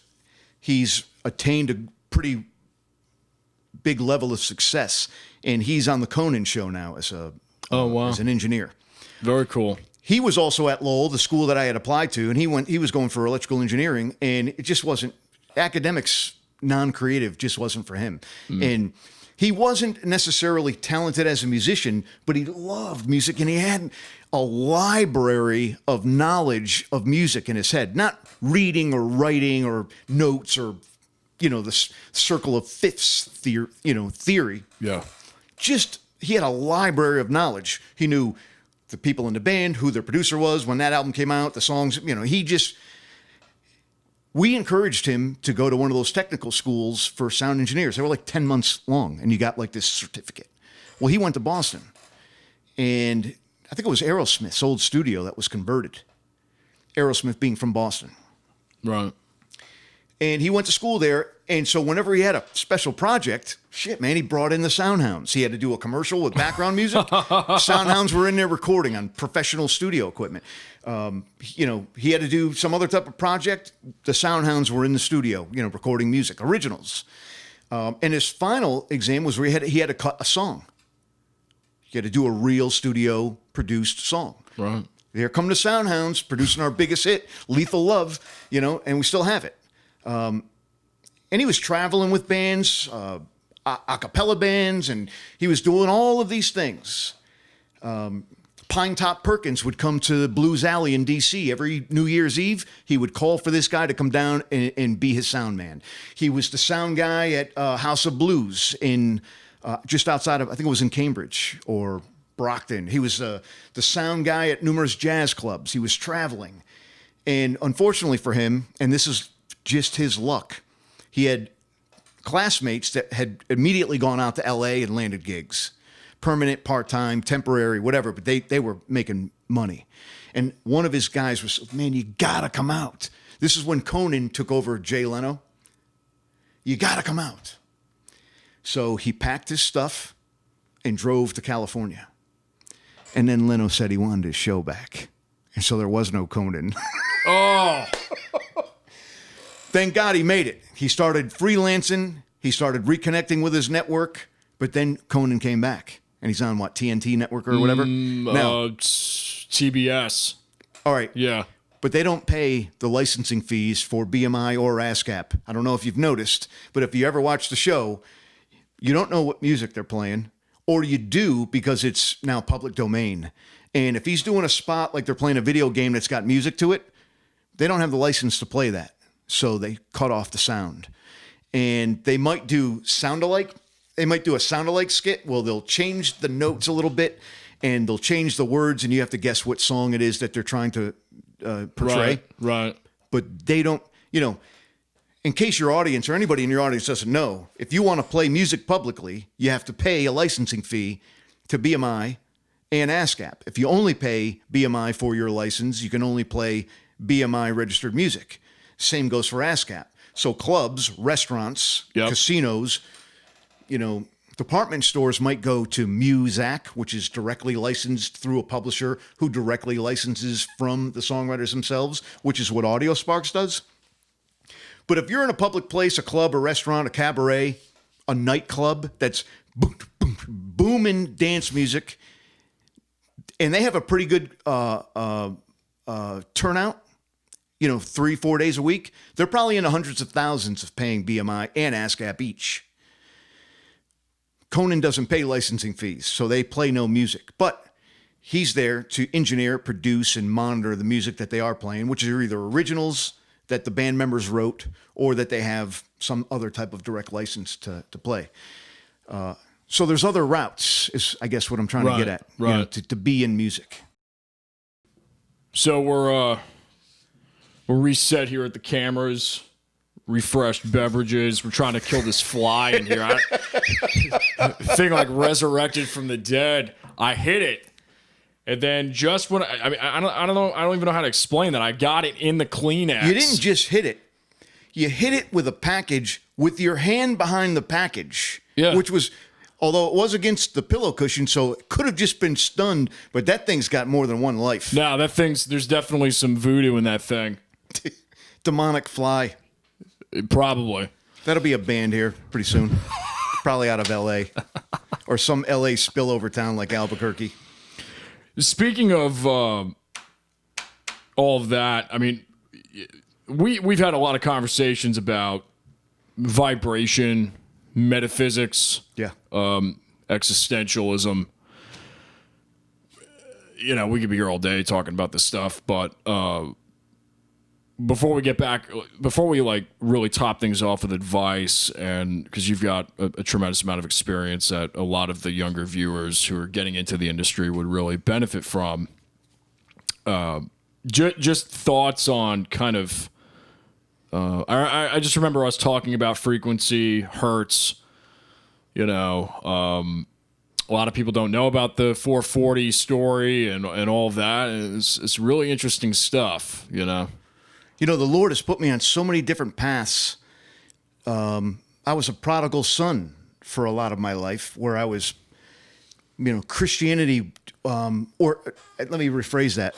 he's attained a pretty big level of success, and he's on the Conan show now as an engineer. Very cool. he was also at Lowell, the school that I had applied to, and he was going for electrical engineering, and it just wasn't academics, non-creative just wasn't for him. And he wasn't necessarily talented as a musician, but he loved music, and he had a library of knowledge of music in his head, not reading or writing or notes or, the circle of fifths theory. Yeah. Just, he had a library of knowledge. He knew the people in the band, who their producer was, when that album came out, the songs, we encouraged him to go to one of those technical schools for sound engineers. They were like 10 months long, and you got like this certificate. Well, he went to Boston, and I think it was Aerosmith's old studio that was converted. Aerosmith being from Boston. Right. And he went to school there, and so whenever he had a special project, he brought in the Soundhounds. He had to do a commercial with background music. Soundhounds were in there recording on professional studio equipment. He had to do some other type of project. The Soundhounds were in the studio, recording music, originals. And his final exam was where he had to cut a song. He had to do a real studio-produced song. Right. Here come the Soundhounds producing our biggest hit, Lethal Love, and we still have it. And he was traveling with bands, a cappella bands, and he was doing all of these things. Pine Top Perkins would come to Blues Alley in D.C. every New Year's Eve. He would call for this guy to come down and be his sound man. He was the sound guy at House of Blues in just outside of, I think it was in Cambridge or Brockton. He was the sound guy at numerous jazz clubs. He was traveling. And unfortunately for him, and this is just his luck, he had classmates that had immediately gone out to L.A. and landed gigs. Permanent, part-time, temporary, whatever, but they were making money. And one of his guys was, man, you gotta come out. This is when Conan took over Jay Leno. You gotta come out. So he packed his stuff and drove to California. And then Leno said he wanted his show back. And so there was no Conan. Oh! Thank God he made it. He started freelancing. He started reconnecting with his network. But then Conan came back. And he's on, what, TNT Network or whatever? Now, TBS. All right. Yeah. But they don't pay the licensing fees for BMI or ASCAP. I don't know if you've noticed, but if you ever watch the show, you don't know what music they're playing, or you do because it's now public domain. And if he's doing a spot like they're playing a video game that's got music to it, they don't have the license to play that. So they cut off the sound. And they might do sound-alike. They might do a sound-alike skit. Well, they'll change the notes a little bit, and they'll change the words, and you have to guess what song it is that they're trying to portray. Right. But they don't, in case your audience or anybody in your audience doesn't know, if you want to play music publicly, you have to pay a licensing fee to BMI and ASCAP. If you only pay BMI for your license, you can only play BMI registered music. Same goes for ASCAP. So clubs, restaurants, casinos, department stores might go to Muzak, which is directly licensed through a publisher who directly licenses from the songwriters themselves, which is what Audio Sparks does. But if you're in a public place, a club, a restaurant, a cabaret, a nightclub that's booming dance music, and they have a pretty good turnout, 3-4 days a week, they're probably in the hundreds of thousands of paying BMI and ASCAP each. Conan doesn't pay licensing fees, so they play no music. But he's there to engineer, produce, and monitor the music that they are playing, which are either originals that the band members wrote or that they have some other type of direct license to play. So there's other routes, is I guess what I'm trying to get at, right. To be in music. So we're reset here at the cameras. Refreshed beverages. We're trying to kill this fly in here. Thing like resurrected from the dead. I hit it, and then just when I don't know. I don't even know how to explain that. I got it in the Kleenex. You didn't just hit it. You hit it with a package with your hand behind the package. Yeah. Which was, although it was against the pillow cushion, so it could have just been stunned. But that thing's got more than one life. No, there's definitely some voodoo in that thing. Demonic fly. Probably. That'll be a band here pretty soon. Probably out of L.A. or some L.A. spillover town like Albuquerque. Speaking of all of that. I mean, we've had a lot of conversations about vibration, metaphysics, Yeah. existentialism. You know, we could be here all day talking about this stuff, but before we like really top things off with advice, and because you've got a tremendous amount of experience that a lot of the younger viewers who are getting into the industry would really benefit from, just thoughts on kind of, I just remember us talking about frequency, hertz, you know, a lot of people don't know about the 440 story and all of that. And it's really interesting stuff, you know. You know, the Lord has put me on so many different paths. I was a prodigal son for a lot of my life, where I was, you know, Christianity, or let me rephrase that.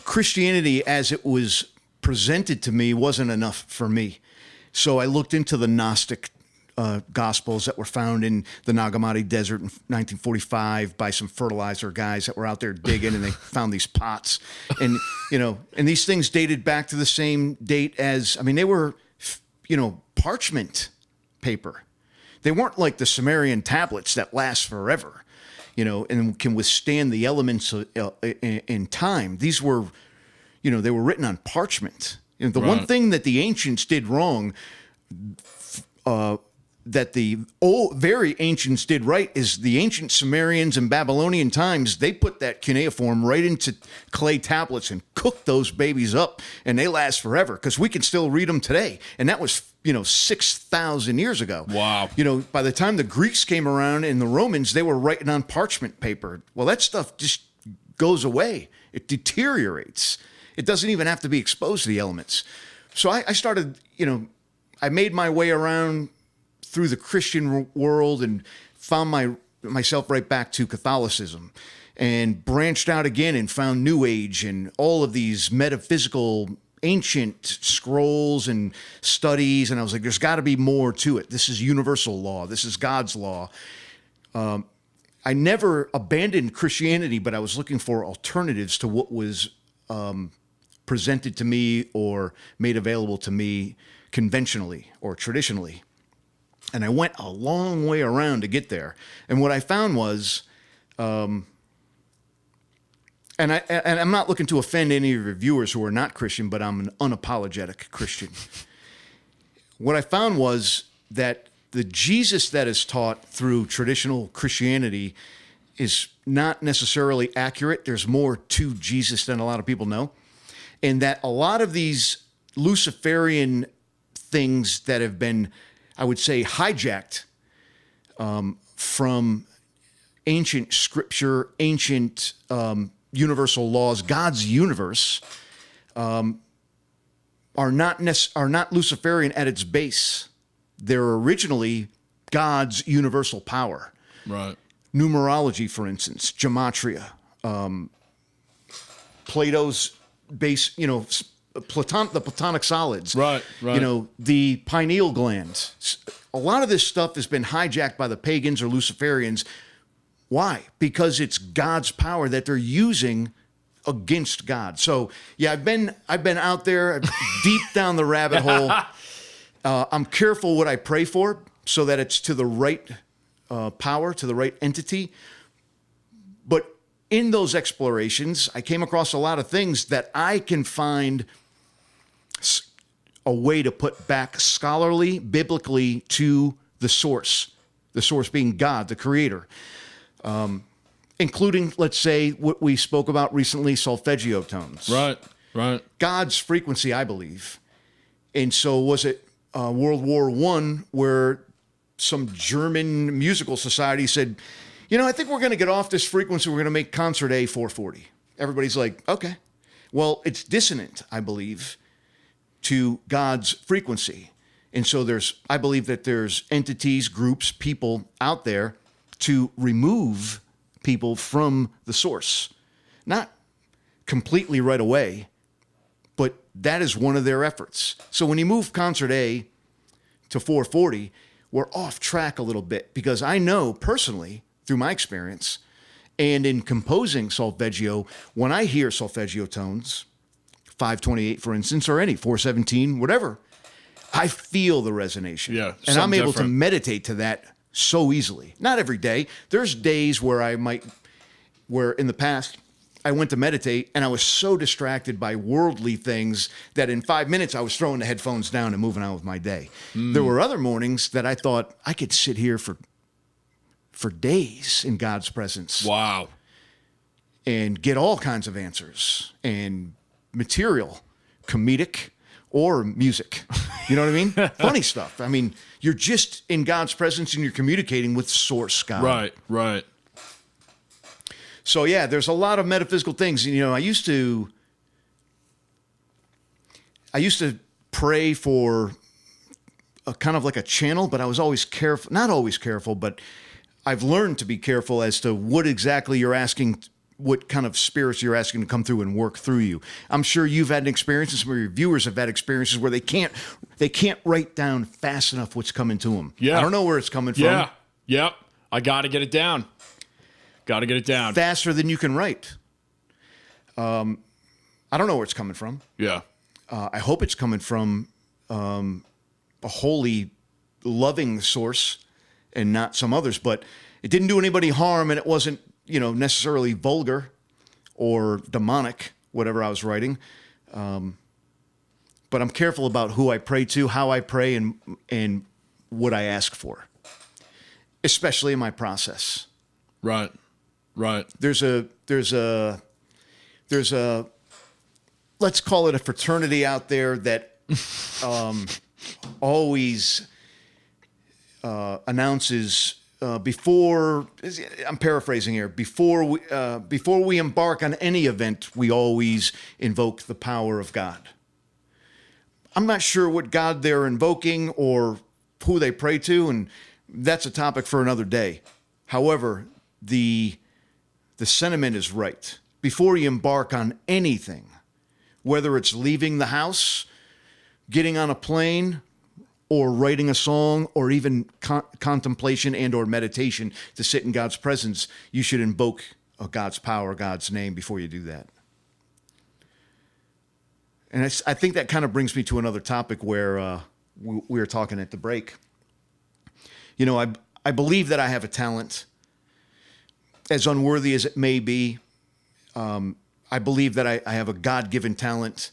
Christianity as it was presented to me wasn't enough for me. So I looked into the Gnostic gospels that were found in the Nag Hammadi Desert in 1945 by some fertilizer guys that were out there digging, and they found these pots, and you know, and these things dated back to the same date as, I mean, they were, you know, parchment paper. They weren't like the Sumerian tablets that last forever, you know, and can withstand the elements in time. These were, you know, they were written on parchment. You know, the one thing that the ancients did wrong, that the very ancients did right, is the ancient Sumerians and Babylonian times, they put that cuneiform right into clay tablets and cooked those babies up, and they last forever because we can still read them today. And that was, you know, 6,000 years ago. Wow. You know, by the time the Greeks came around and the Romans, they were writing on parchment paper. Well, that stuff just goes away. It deteriorates. It doesn't even have to be exposed to the elements. So I started, you know, I made my way around through the Christian world and found myself right back to Catholicism, and branched out again and found New Age and all of these metaphysical ancient scrolls and studies. And I was like, there's got to be more to it. This is universal law. This is God's law. I never abandoned Christianity, but I was looking for alternatives to what was presented to me or made available to me conventionally or traditionally. And I went a long way around to get there. And what I found was, and I'm not looking to offend any of your viewers who are not Christian, but I'm an unapologetic Christian. What I found was that the Jesus that is taught through traditional Christianity is not necessarily accurate. There's more to Jesus than a lot of people know. And that a lot of these Luciferian things that have been, I would say, hijacked from ancient scripture, ancient universal laws, God's universe, are not Luciferian at its base. They're originally God's universal power. Right. Numerology, for instance, gematria, Plato's base, you know, the Platonic solids. Right. You know, the pineal gland. A lot of this stuff has been hijacked by the pagans or Luciferians. Why? Because it's God's power that they're using against God. So yeah, I've been out there deep down the rabbit hole. I'm careful what I pray for so that it's to the right power, to the right entity. But in those explorations, I came across a lot of things that I can find a way to put back scholarly, biblically, to the source being God, the creator. Including, let's say, what we spoke about recently, solfeggio tones. Right. God's frequency, I believe. And so was it World War I where some German musical society said, you know, I think we're going to get off this frequency. We're going to make concert A 440. Everybody's like, okay. Well, it's dissonant, I believe, to God's frequency. And so I believe that there's entities, groups, people out there to remove people from the source. Not completely right away, but that is one of their efforts. So when you move concert A to 440, we're off track a little bit, because I know personally, through my experience, and in composing solfeggio, when I hear solfeggio tones, 528, for instance, or any 417, whatever, I feel the resonation. Yeah, and I'm able different. to meditate to that so easily. Not every day. There's days where where in the past, I went to meditate and I was so distracted by worldly things that in 5 minutes I was throwing the headphones down and moving on with my day. There were other mornings that I thought I could sit here for days in God's presence Wow. and get all kinds of answers and material, comedic or music. You know what I mean? Funny stuff. I mean, you're just in God's presence and you're communicating with Source God. Right, right. So yeah, there's a lot of metaphysical things. You know, I used to pray for a kind of like a channel, but I was always careful, not always careful, but I've learned to be careful as to what exactly you're asking, what kind of spirits you're asking to come through and work through you. I'm sure you've had an experience, and some of your viewers have had experiences where they can't write down fast enough what's coming to them. Yeah. I don't know where it's coming from. Yeah. Yep. I got to get it down. Got to get it down. Faster than you can write. I don't know where it's coming from. Yeah. I hope it's coming from a holy, loving source and not some others. But it didn't do anybody harm, and it wasn't, necessarily vulgar or demonic, whatever I was writing. But I'm careful about who I pray to, how I pray, and what I ask for, especially in my process. Right. Right. There's a let's call it a fraternity out there that always announces before, I'm paraphrasing here, before we embark on any event, we always invoke the power of God. I'm not sure what God they're invoking or who they pray to, and that's a topic for another day. However, the sentiment is right. Before you embark on anything, whether it's leaving the house, getting on a plane, or writing a song, or even contemplation and or meditation to sit in God's presence, you should invoke God's power, God's name before you do that. And I think that kind of brings me to another topic where we were talking at the break. I believe that I have a talent, as unworthy as it may be. I believe that I have a God-given talent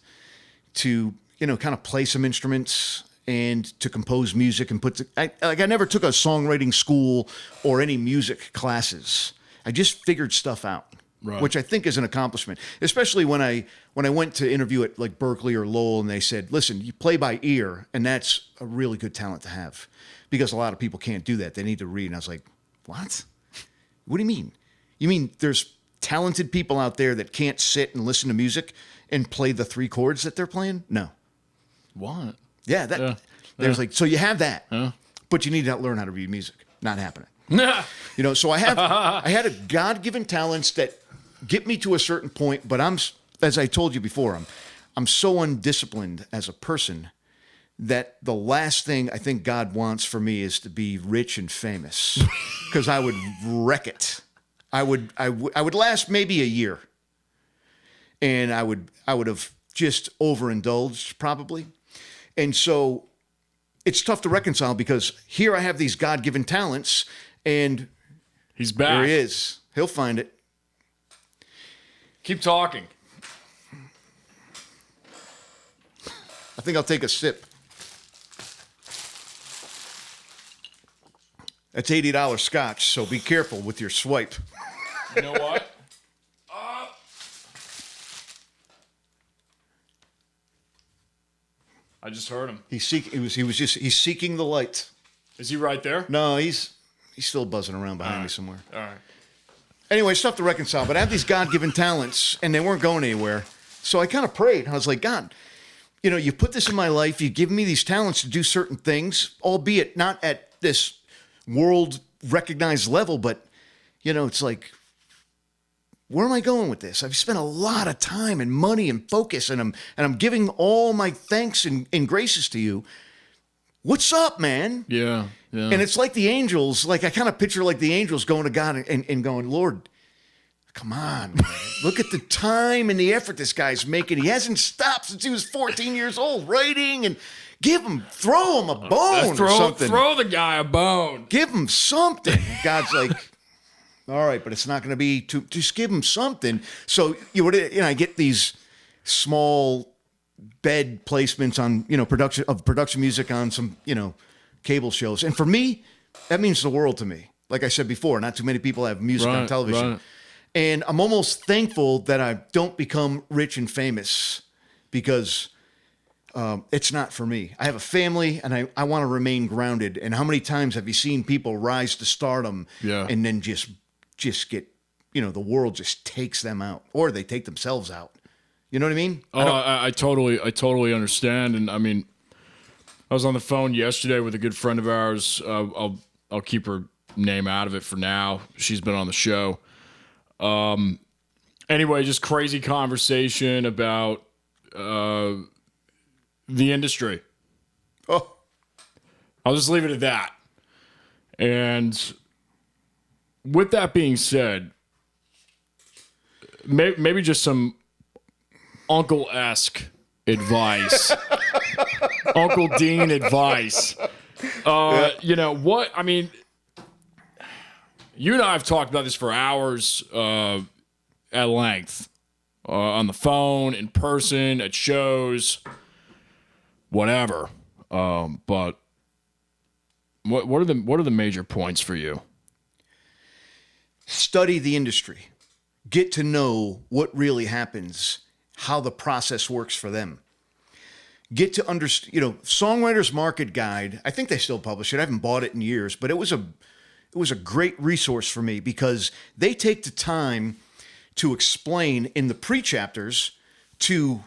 to, kind of play some instruments and to compose music and I never took a songwriting school or any music classes. I just figured stuff out, right, which I think is an accomplishment, especially when I went to interview at like Berkeley or Lowell, and they said, listen, you play by ear, and that's a really good talent to have, because a lot of people can't do that. They need to read. And I was like, what? What do you mean? You mean there's talented people out there that can't sit and listen to music and play the 3 chords that they're playing? No. What? Yeah, there's like, so you have that, Yeah. but you need to learn how to read music. Not happening. Nah. So I had a God-given talents that get me to a certain point, but as I told you before, I'm so undisciplined as a person that the last thing I think God wants for me is to be rich and famous, because I would wreck it. I would last maybe a year, and I would have just overindulged probably. And so it's tough to reconcile, because here I have these God-given talents, and He's back. there he is. He'll find it. Keep talking. I think I'll take a sip. That's $80 scotch, so be careful with your swipe. You know what? I just heard him. He's seeking the light. Is he right there? No, he's still buzzing around behind me somewhere. All right. Anyway, it's tough to reconcile, but I have these God-given talents, and they weren't going anywhere. So I kind of prayed. I was like, God, you put this in my life. You give me these talents to do certain things, albeit not at this world-recognized level, but, it's like, where am I going with this? I've spent a lot of time and money and focus, and I'm giving all my thanks and graces to you. What's up, man? Yeah. Yeah. And it's like the angels, like I kind of picture like the angels going to God and going, Lord, Come on, man. Look at the time and the effort this guy's making. He hasn't stopped since he was 14 years old writing, and throw him a bone or something. Throw the guy a bone. Give him something. God's like, all right, but it's not going to be too, just give him something. So, I get these small bed placements on, production music on some, cable shows. And for me, that means the world to me. Like I said before, not too many people have music on television. Right. And I'm almost thankful that I don't become rich and famous because it's not for me. I have a family and I want to remain grounded. And how many times have you seen people rise to stardom and then just get, the world just takes them out, or they take themselves out. You know what I mean? I totally understand. And I mean, I was on the phone yesterday with a good friend of ours. I'll keep her name out of it for now. She's been on the show. Anyway, just crazy conversation about the industry. Oh, I'll just leave it at that. And with that being said, maybe just some uncle-esque advice, Uncle Dean advice. What? I mean, you and I have talked about this for hours at length, on the phone, in person, at shows, whatever. But what are the major points for you? Study the industry. Get to know what really happens, how the process works for them. Get to understand, Songwriters Market Guide. I think they still publish it. I haven't bought it in years, but it was a great resource for me because they take the time to explain in the pre-chapters to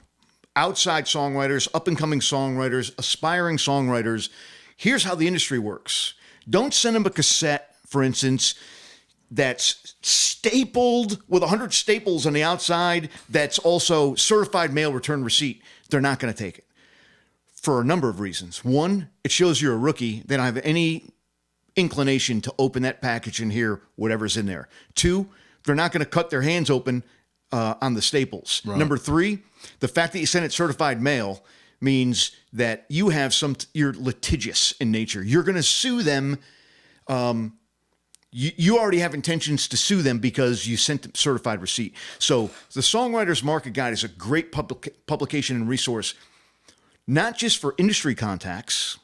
outside songwriters, up-and-coming songwriters, aspiring songwriters, here's how the industry works. Don't send them a cassette, for instance, that's stapled with 100 staples on the outside that's also certified mail return receipt. They're not going to take it for a number of reasons. One, it shows you're a rookie. They don't have any inclination to open that package and hear whatever's in there. Two, they're not going to cut their hands open on the staples. Right. Number three, the fact that you send it certified mail means that you're litigious in nature. You're going to sue them. You already have intentions to sue them because you sent them certified receipt. So the Songwriters Market Guide is a great publication and resource, not just for industry contacts,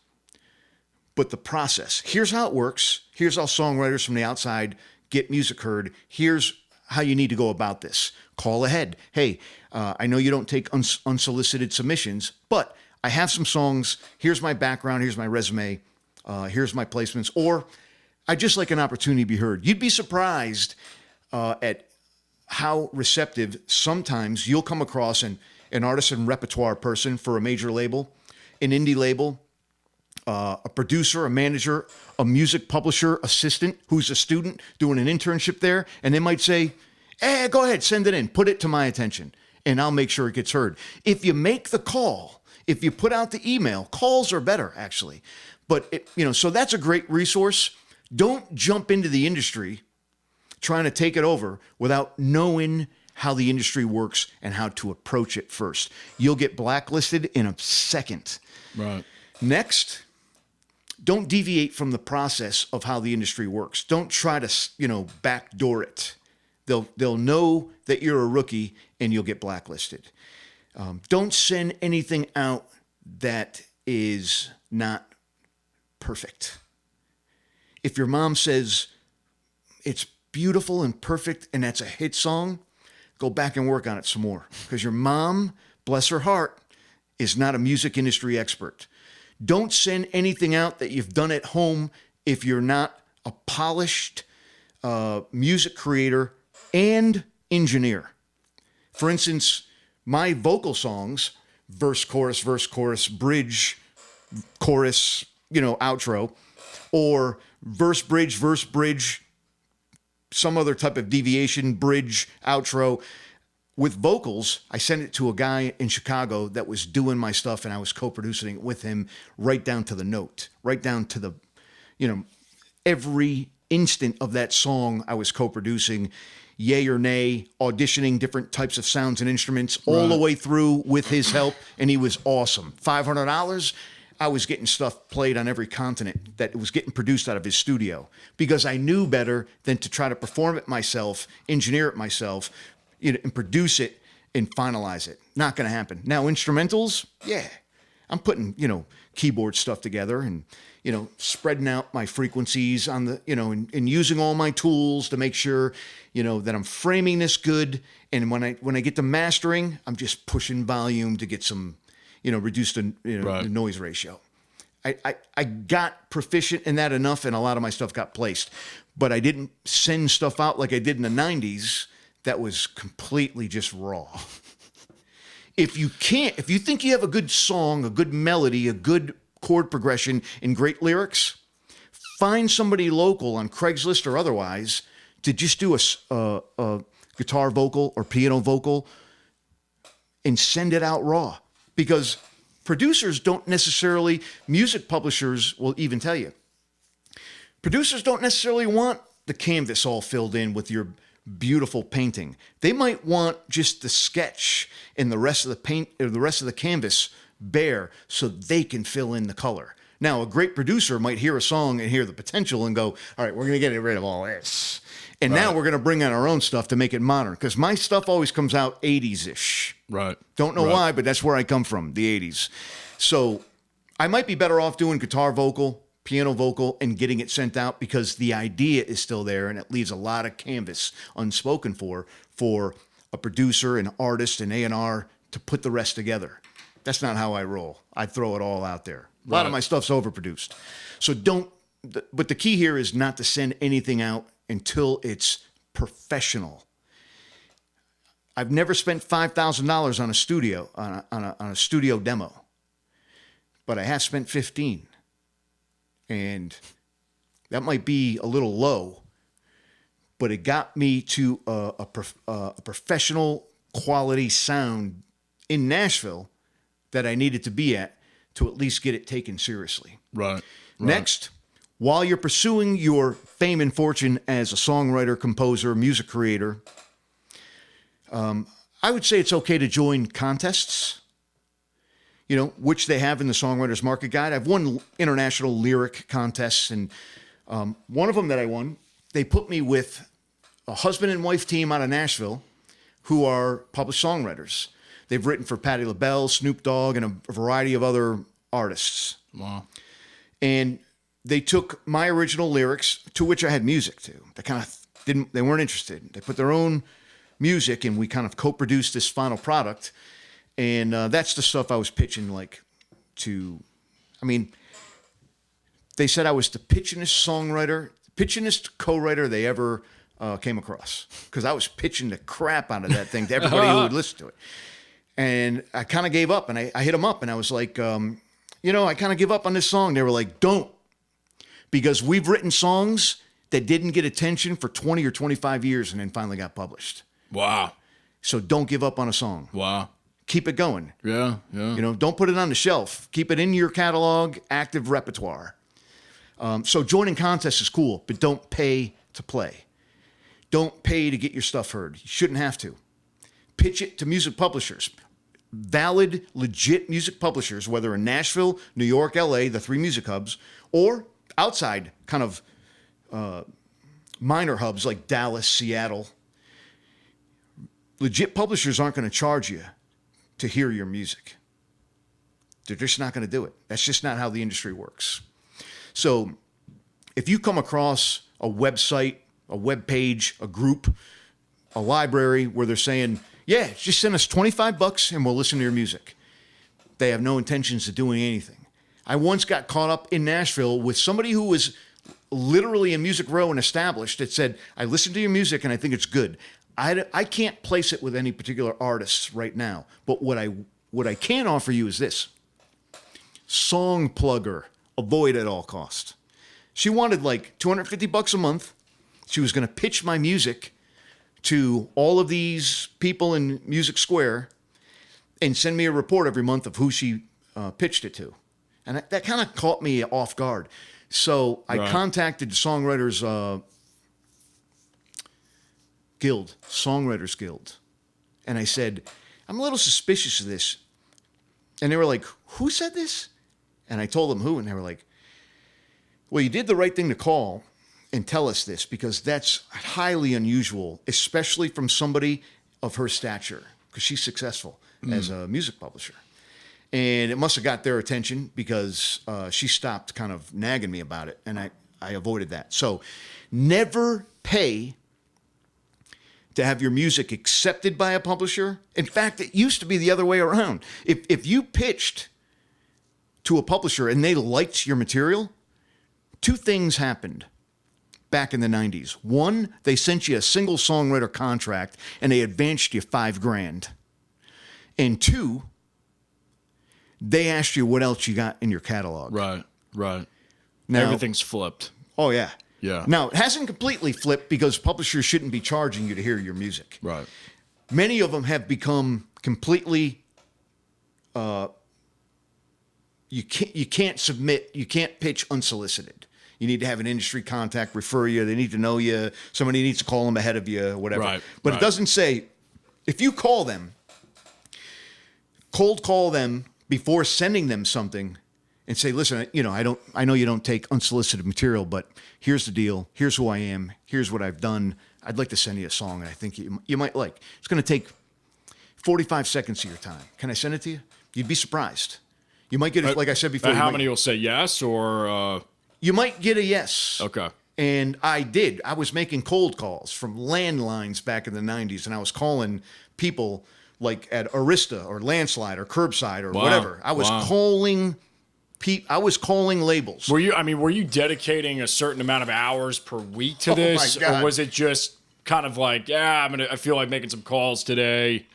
but the process. Here's how it works. Here's how songwriters from the outside get music heard. Here's how you need to go about this. Call ahead. Hey, I know you don't take unsolicited submissions, but I have some songs. Here's my background. Here's my resume. Here's my placements. Or I just like an opportunity to be heard. You'd be surprised at how receptive sometimes you'll come across an artist and repertoire person for a major label, an indie label, a producer, a manager, a music publisher assistant who's a student doing an internship there, and they might say, hey, go ahead, send it in, put it to my attention, and I'll make sure it gets heard. If you make the call, if you put out the email, calls are better, actually. But, so that's a great resource. Don't jump into the industry trying to take it over without knowing how the industry works and how to approach it first. You'll get blacklisted in a second. Right. Next, don't deviate from the process of how the industry works. Don't try to, backdoor it. They'll know that you're a rookie and you'll get blacklisted. Don't send anything out that is not perfect. If your mom says it's beautiful and perfect and that's a hit song, go back and work on it some more. Because your mom, bless her heart, is not a music industry expert. Don't send anything out that you've done at home if you're not a polished music creator and engineer. For instance, my vocal songs, verse, chorus, bridge, chorus, outro, or verse, bridge, some other type of deviation, bridge, outro. With vocals, I sent it to a guy in Chicago that was doing my stuff, and I was co-producing it with him right down to the note, right down to the, every instant of that song I was co-producing. yay or nay, auditioning different types of sounds and instruments all the way through with his help, and he was awesome. $500, I was getting stuff played on every continent that was getting produced out of his studio because I knew better than to try to perform it myself, engineer it myself, and produce it and finalize it. Not going to happen. Now, instrumentals, yeah. I'm putting, keyboard stuff together and, spreading out my frequencies on the, and using all my tools to make sure, that I'm framing this good. And when I get to mastering, I'm just pushing volume to get some, reduce the, the noise ratio. I got proficient in that enough, and a lot of my stuff got placed. But I didn't send stuff out like I did in the 90s that was completely just raw. If you think you have a good song, a good melody, a good chord progression, and great lyrics, find somebody local on Craigslist or otherwise to just do a guitar vocal or piano vocal and send it out raw. Because producers don't necessarily, music publishers will even tell you, producers don't necessarily want the canvas all filled in with your beautiful painting. They might want just the sketch and the rest of the paint or the rest of the canvas bare so they can fill in the color. Now, a great producer might hear a song and hear the potential and go, all right, we're going to get rid of all this. And now we're going to bring in our own stuff to make it modern. Because my stuff always comes out 80s-ish. Right. Don't know why, but that's where I come from, the 80s. So I might be better off doing guitar vocal, piano vocal, and getting it sent out because the idea is still there and it leaves a lot of canvas unspoken for a producer, an artist, an A&R to put the rest together. That's not how I roll. I throw it all out there. A lot of my stuff's overproduced. So but the key here is not to send anything out until it's professional. I've never spent $5,000 on a studio, on a studio demo, but I have spent 15. And that might be a little low, but it got me to a professional quality sound in Nashville that I needed to be at least get it taken seriously. Right. Next, while you're pursuing your fame and fortune as a songwriter, composer, music creator, I would say it's okay to join contests, which they have in the Songwriters Market Guide. I've won international lyric contests, and one of them that I won, they put me with a husband and wife team out of Nashville who are published songwriters. They've written for Patti LaBelle, Snoop Dogg, and a variety of other artists. Wow. And they took my original lyrics, to which I had music to. They weren't interested. They put their own music, and we kind of co-produced this final product. And that's the stuff I was pitching, they said I was the pitchingest co-writer they ever came across. Because I was pitching the crap out of that thing to everybody who would listen to it. And I kind of gave up, and I hit them up, and I was like, I kind of give up on this song. They were like, don't. Because we've written songs that didn't get attention for 20 or 25 years and then finally got published. Wow. So don't give up on a song. Wow. Keep it going. Yeah. Don't put it on the shelf. Keep it in your catalog, active repertoire. So joining contests is cool, but don't pay to play. Don't pay to get your stuff heard. You shouldn't have to. Pitch it to music publishers. Valid, legit music publishers, whether in Nashville, New York, LA, the three music hubs, or outside kind of minor hubs like Dallas, Seattle. Legit publishers aren't going to charge you to hear your music. They're just not going to do it. That's just not how the industry works. So if you come across a website, a web page, a group, a library where they're saying, yeah, just send us $25 and we'll listen to your music. They have no intentions of doing anything. I once got caught up in Nashville with somebody who was literally in Music Row and established that said, I listen to your music and I think it's good. I can't place it with any particular artists right now, but what I can offer you is this. Song plugger, avoid at all costs. She wanted like $250 a month. She was going to pitch my music to all of these people in Music Square and send me a report every month of who she pitched it to. And that kind of caught me off guard. So I contacted the Songwriters Guild, Songwriters Guild. And I said, I'm a little suspicious of this. And they were like, who said this? And I told them who, and they were like, well, you did the right thing to call and tell us this, because that's highly unusual, especially from somebody of her stature, because she's successful as a music publisher. And it must have got their attention, because she stopped kind of nagging me about it, and I avoided that. So never pay to have your music accepted by a publisher. In fact, it used to be the other way around. If you pitched to a publisher and they liked your material, two things happened back in the 90s. One, they sent you a single songwriter contract and they advanced you $5,000. And two, they asked you what else you got in your catalog. Right. Now, Everything's flipped. Oh, yeah. Yeah. Now, it hasn't completely flipped, because publishers shouldn't be charging you to hear your music. Right. Many of them have become completely, you can't submit, you can't pitch unsolicited. You need to have an industry contact refer you. They need to know you. Somebody needs to call them ahead of you, whatever. Right, But right. It doesn't say, if you call them, cold call them before sending them something and say, listen, I know you don't take unsolicited material, but here's the deal. Here's who I am. Here's what I've done. I'd like to send you a song that I think you might like. It's going to take 45 seconds of your time. Can I send it to you? You'd be surprised. You might get it, like I said before. How many will say yes, or? You might get a yes. Okay. And I did. I was making cold calls from landlines back in the 90s, and I was calling people like at Arista or Landslide or Curbside or whatever. I was calling labels. Were you dedicating a certain amount of hours per week to this, my God. or was it just kind of like, I feel like making some calls today,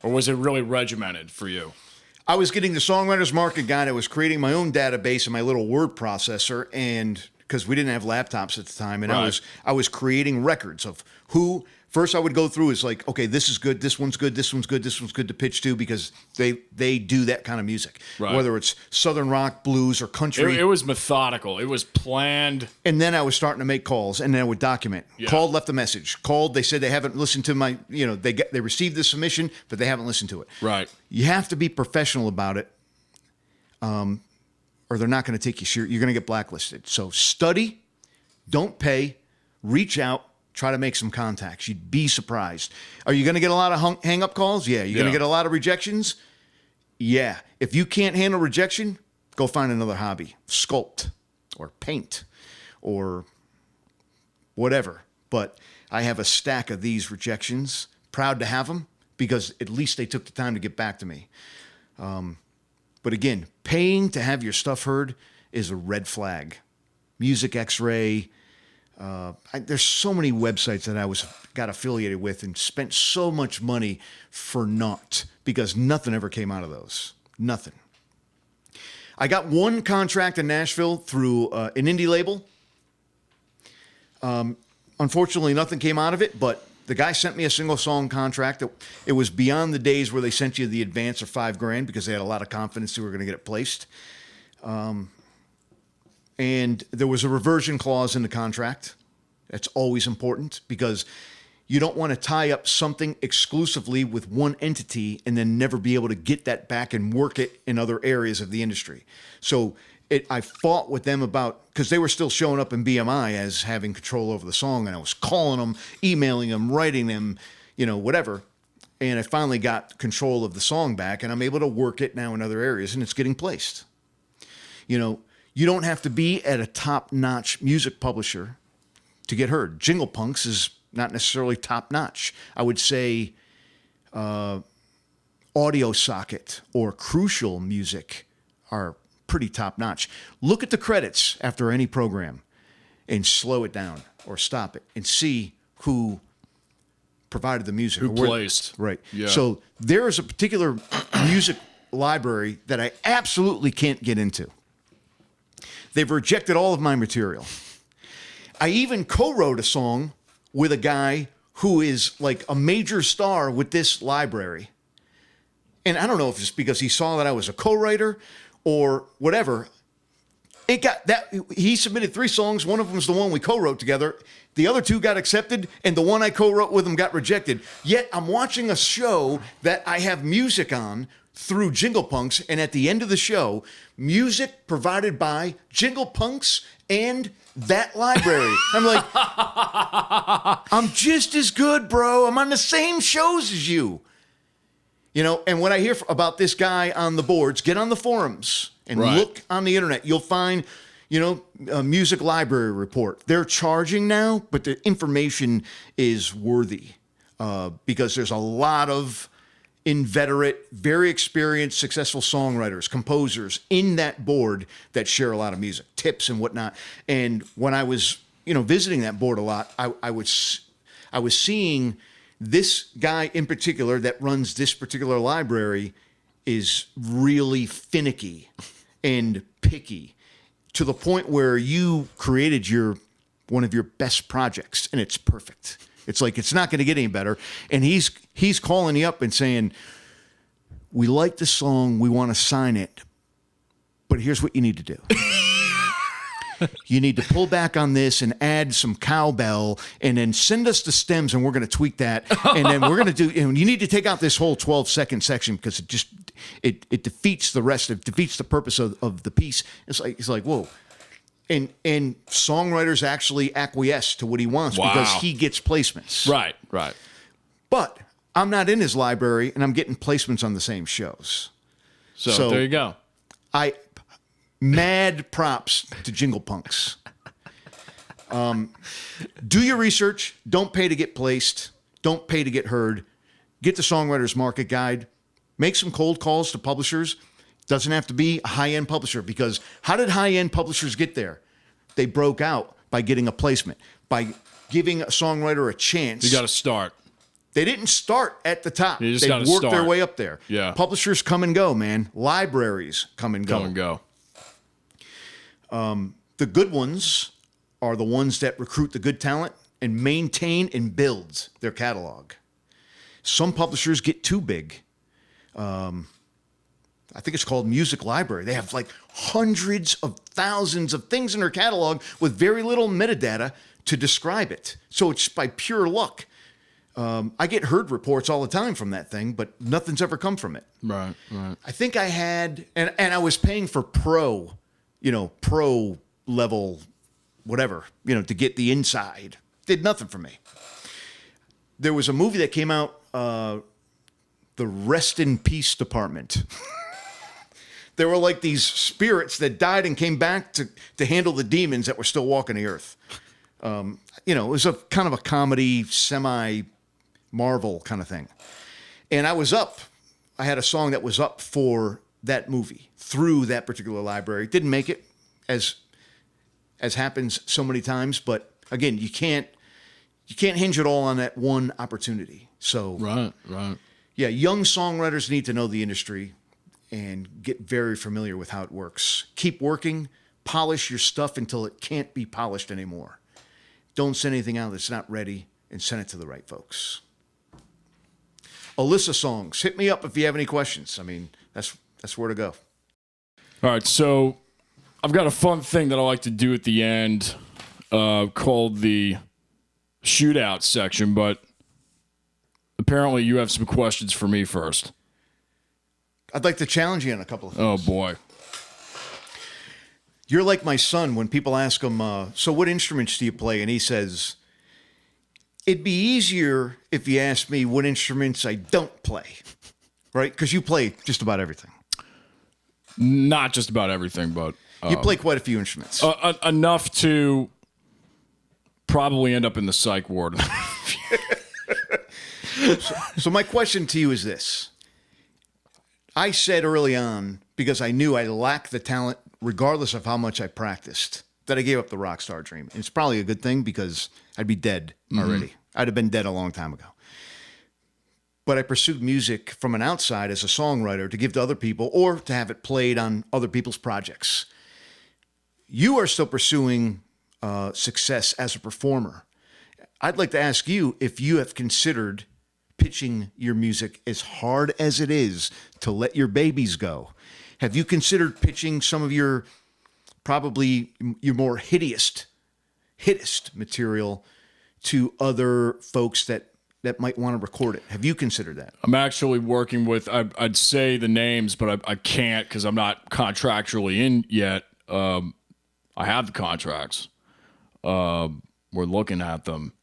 or was it really regimented for you? I was getting the Songwriters Market Guide. I was creating my own database in my little word processor, and because we didn't have laptops at the time, and Right. I was creating records of who. First, I would go through is like, okay, this is good, this one's good, this one's good, this one's good to pitch to, because they do that kind of music, Right. whether it's Southern rock, blues, or country. It was methodical. It was planned. And then I was starting to make calls, and then I would document. Yeah. Called, left a message. Called, they said they haven't listened to my, they received the submission, but they haven't listened to it. Right. You have to be professional about it, or they're not going to take you serious. You're going to get blacklisted. So study, don't pay, reach out, try to make some contacts. You'd be surprised. Are you going to get a lot of hang-up calls? Yeah. You're going to get a lot of rejections? Yeah. If you can't handle rejection, go find another hobby. Sculpt or paint or whatever. But I have a stack of these rejections. Proud to have them, because at least they took the time to get back to me. But again, paying to have your stuff heard is a red flag. Music X-Ray. There's so many websites that I got affiliated with and spent so much money for naught, because nothing ever came out of those. Nothing. I got one contract in Nashville through an indie label. Unfortunately, nothing came out of it, but the guy sent me a single song contract. It was beyond the days where they sent you the advance of $5,000, because they had a lot of confidence they were going to get it placed. And there was a reversion clause in the contract. That's always important, because you don't want to tie up something exclusively with one entity and then never be able to get that back and work it in other areas of the industry. So I fought with them about, because they were still showing up in BMI as having control over the song, and I was calling them, emailing them, writing them, whatever. And I finally got control of the song back, and I'm able to work it now in other areas, and it's getting placed. You don't have to be at a top-notch music publisher to get heard. Jingle Punks is not necessarily top-notch. I would say Audio Socket or Crucial Music are pretty top-notch. Look at the credits after any program and slow it down or stop it and see who provided the music. Who placed. Right. Yeah. So there is a particular music library that I absolutely can't get into. They've rejected all of my material. I even co-wrote a song with a guy who is like a major star with this library. And I don't know if it's because he saw that I was a co-writer or whatever. It got that he submitted 3 songs. One of them was the one we co-wrote together. The other 2 got accepted, and the one I co-wrote with him got rejected. Yet I'm watching a show that I have music on through Jingle Punks, and at the end of the show, music provided by Jingle Punks and that library. I'm like, I'm just as good, bro. I'm on the same shows as you. You know, and when I hear about this guy on the boards, get on the forums and look on the internet. You'll find, you know, a music library report. They're charging now, but the information is worthy because there's a lot of inveterate, very experienced, successful songwriters, composers in that board that share a lot of music, tips and whatnot. And when I was, you know, visiting that board a lot, I was seeing this guy in particular that runs this particular library is really finicky and picky to the point where you created one of your best projects and it's perfect. It's like, it's not going to get any better. And he's calling you up and saying, we like the song, we want to sign it, but here's what you need to do. You need to pull back on this and add some cowbell and then send us the stems and we're going to tweak that. And then we're going to do, and you need to take out this whole 12-second section because it defeats the rest, it defeats the purpose of the piece. It's like, whoa. And songwriters actually acquiesce to what he wants because he gets placements. Right. But I'm not in his library and I'm getting placements on the same shows. So there you go. Mad props to Jingle Punks. Do your research. Don't pay to get placed. Don't pay to get heard. Get the Songwriters Market Guide. Make some cold calls to publishers. Doesn't have to be a high-end publisher because how did high-end publishers get there? They broke out by getting a placement, by giving a songwriter a chance. You got to start. They didn't start at the top. You just they gotta worked start. their way up there. Yeah. Publishers come and go, man. Libraries come and go. Come and go. The good ones are the ones that recruit the good talent and maintain and build their catalog. Some publishers get too big. I think it's called Music Library. They have like hundreds of thousands of things in their catalog with very little metadata to describe it. So it's by pure luck. I get heard reports all the time from that thing, but nothing's ever come from it. Right. I think I had, and I was paying for pro level, whatever, to get the inside. Did nothing for me. There was a movie that came out, The Rest in Peace Department. There were like these spirits that died and came back to handle the demons that were still walking the earth. It was a kind of a comedy, semi-Marvel kind of thing. And I had a song that was up for that movie through that particular library. Didn't make it, as happens so many times. But again, you can't hinge it all on that one opportunity. So Right. Yeah, young songwriters need to know the industry and get very familiar with how it works. Keep working, polish your stuff until it can't be polished anymore. Don't send anything out that's not ready, and send it to the right folks. Alyssa Songs, hit me up if you have any questions. I mean, that's where to go. All right, so I've got a fun thing that I like to do at the end called the shootout section, but apparently you have some questions for me first. I'd like to challenge you on a couple of things. Oh, boy. You're like my son when people ask him, so what instruments do you play? And he says, it'd be easier if you asked me what instruments I don't play, right? Because you play just about everything. Not just about everything, but... you play quite a few instruments. Enough to probably end up in the psych ward. So my question to you is this. I said early on, because I knew I lacked the talent, regardless of how much I practiced, that I gave up the rock star dream. And it's probably a good thing because I'd be dead already. I'd have been dead a long time ago. But I pursued music from an outside as a songwriter to give to other people or to have it played on other people's projects. You are still pursuing success as a performer. I'd like to ask you if you have considered pitching your music as hard as it is to let your babies go. Have you considered pitching some of your probably your more hittest material to other folks that might want to record it. Have you considered that? I'm actually working with, I'd say the names, but I can't because I'm not contractually in yet. I have the contracts. We're looking at them.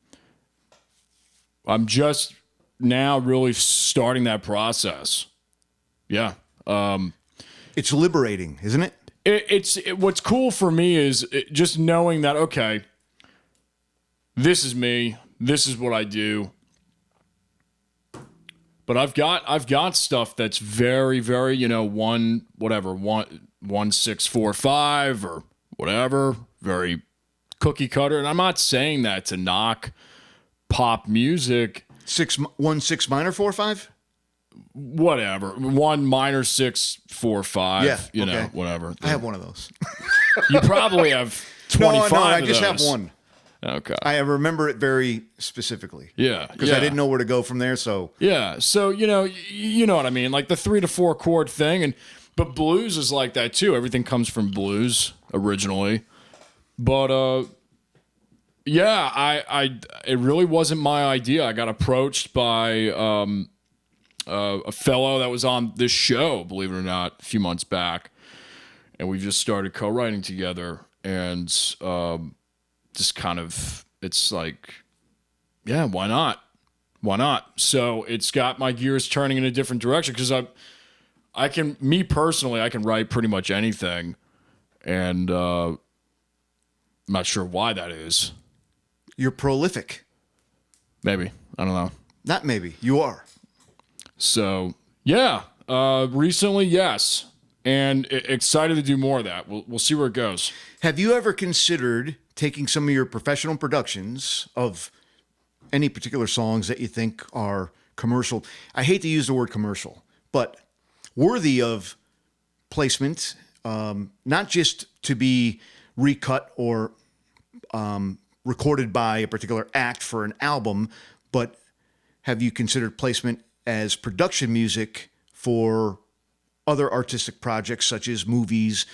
I'm just now really starting that process. Yeah. It's liberating, isn't it? What's cool for me is just knowing that, okay, this is me. This is what I do. But I've got stuff that's very, very, 1-6-4-5 or whatever, very cookie cutter. And I'm not saying that to knock pop music. 1-6 minor 4-5? Whatever. 1 minor 6-4-5. Yeah. Whatever. I have one of those. You probably have 25 No, I of just those. have one. Okay. I remember it very specifically. Yeah. Because I didn't know where to go from there, so. Yeah. So, you know what I mean? Like the 3 to 4 chord thing. But blues is like that too. Everything comes from blues originally. But, yeah, it really wasn't my idea. I got approached by a fellow that was on this show, believe it or not, a few months back. And we just started co-writing together. And just kind of, it's like, yeah, why not? Why not? So it's got my gears turning in a different direction because I can write pretty much anything. And I'm not sure why that is. You're prolific. Maybe. I don't know. Not maybe. You are. So, yeah. Recently, yes. And excited to do more of that. We'll see where it goes. Have you ever considered taking some of your professional productions of any particular songs that you think are commercial? I hate to use the word commercial, but worthy of placement, not just to be recut or recorded by a particular act for an album, but have you considered placement as production music for other artistic projects such as movies,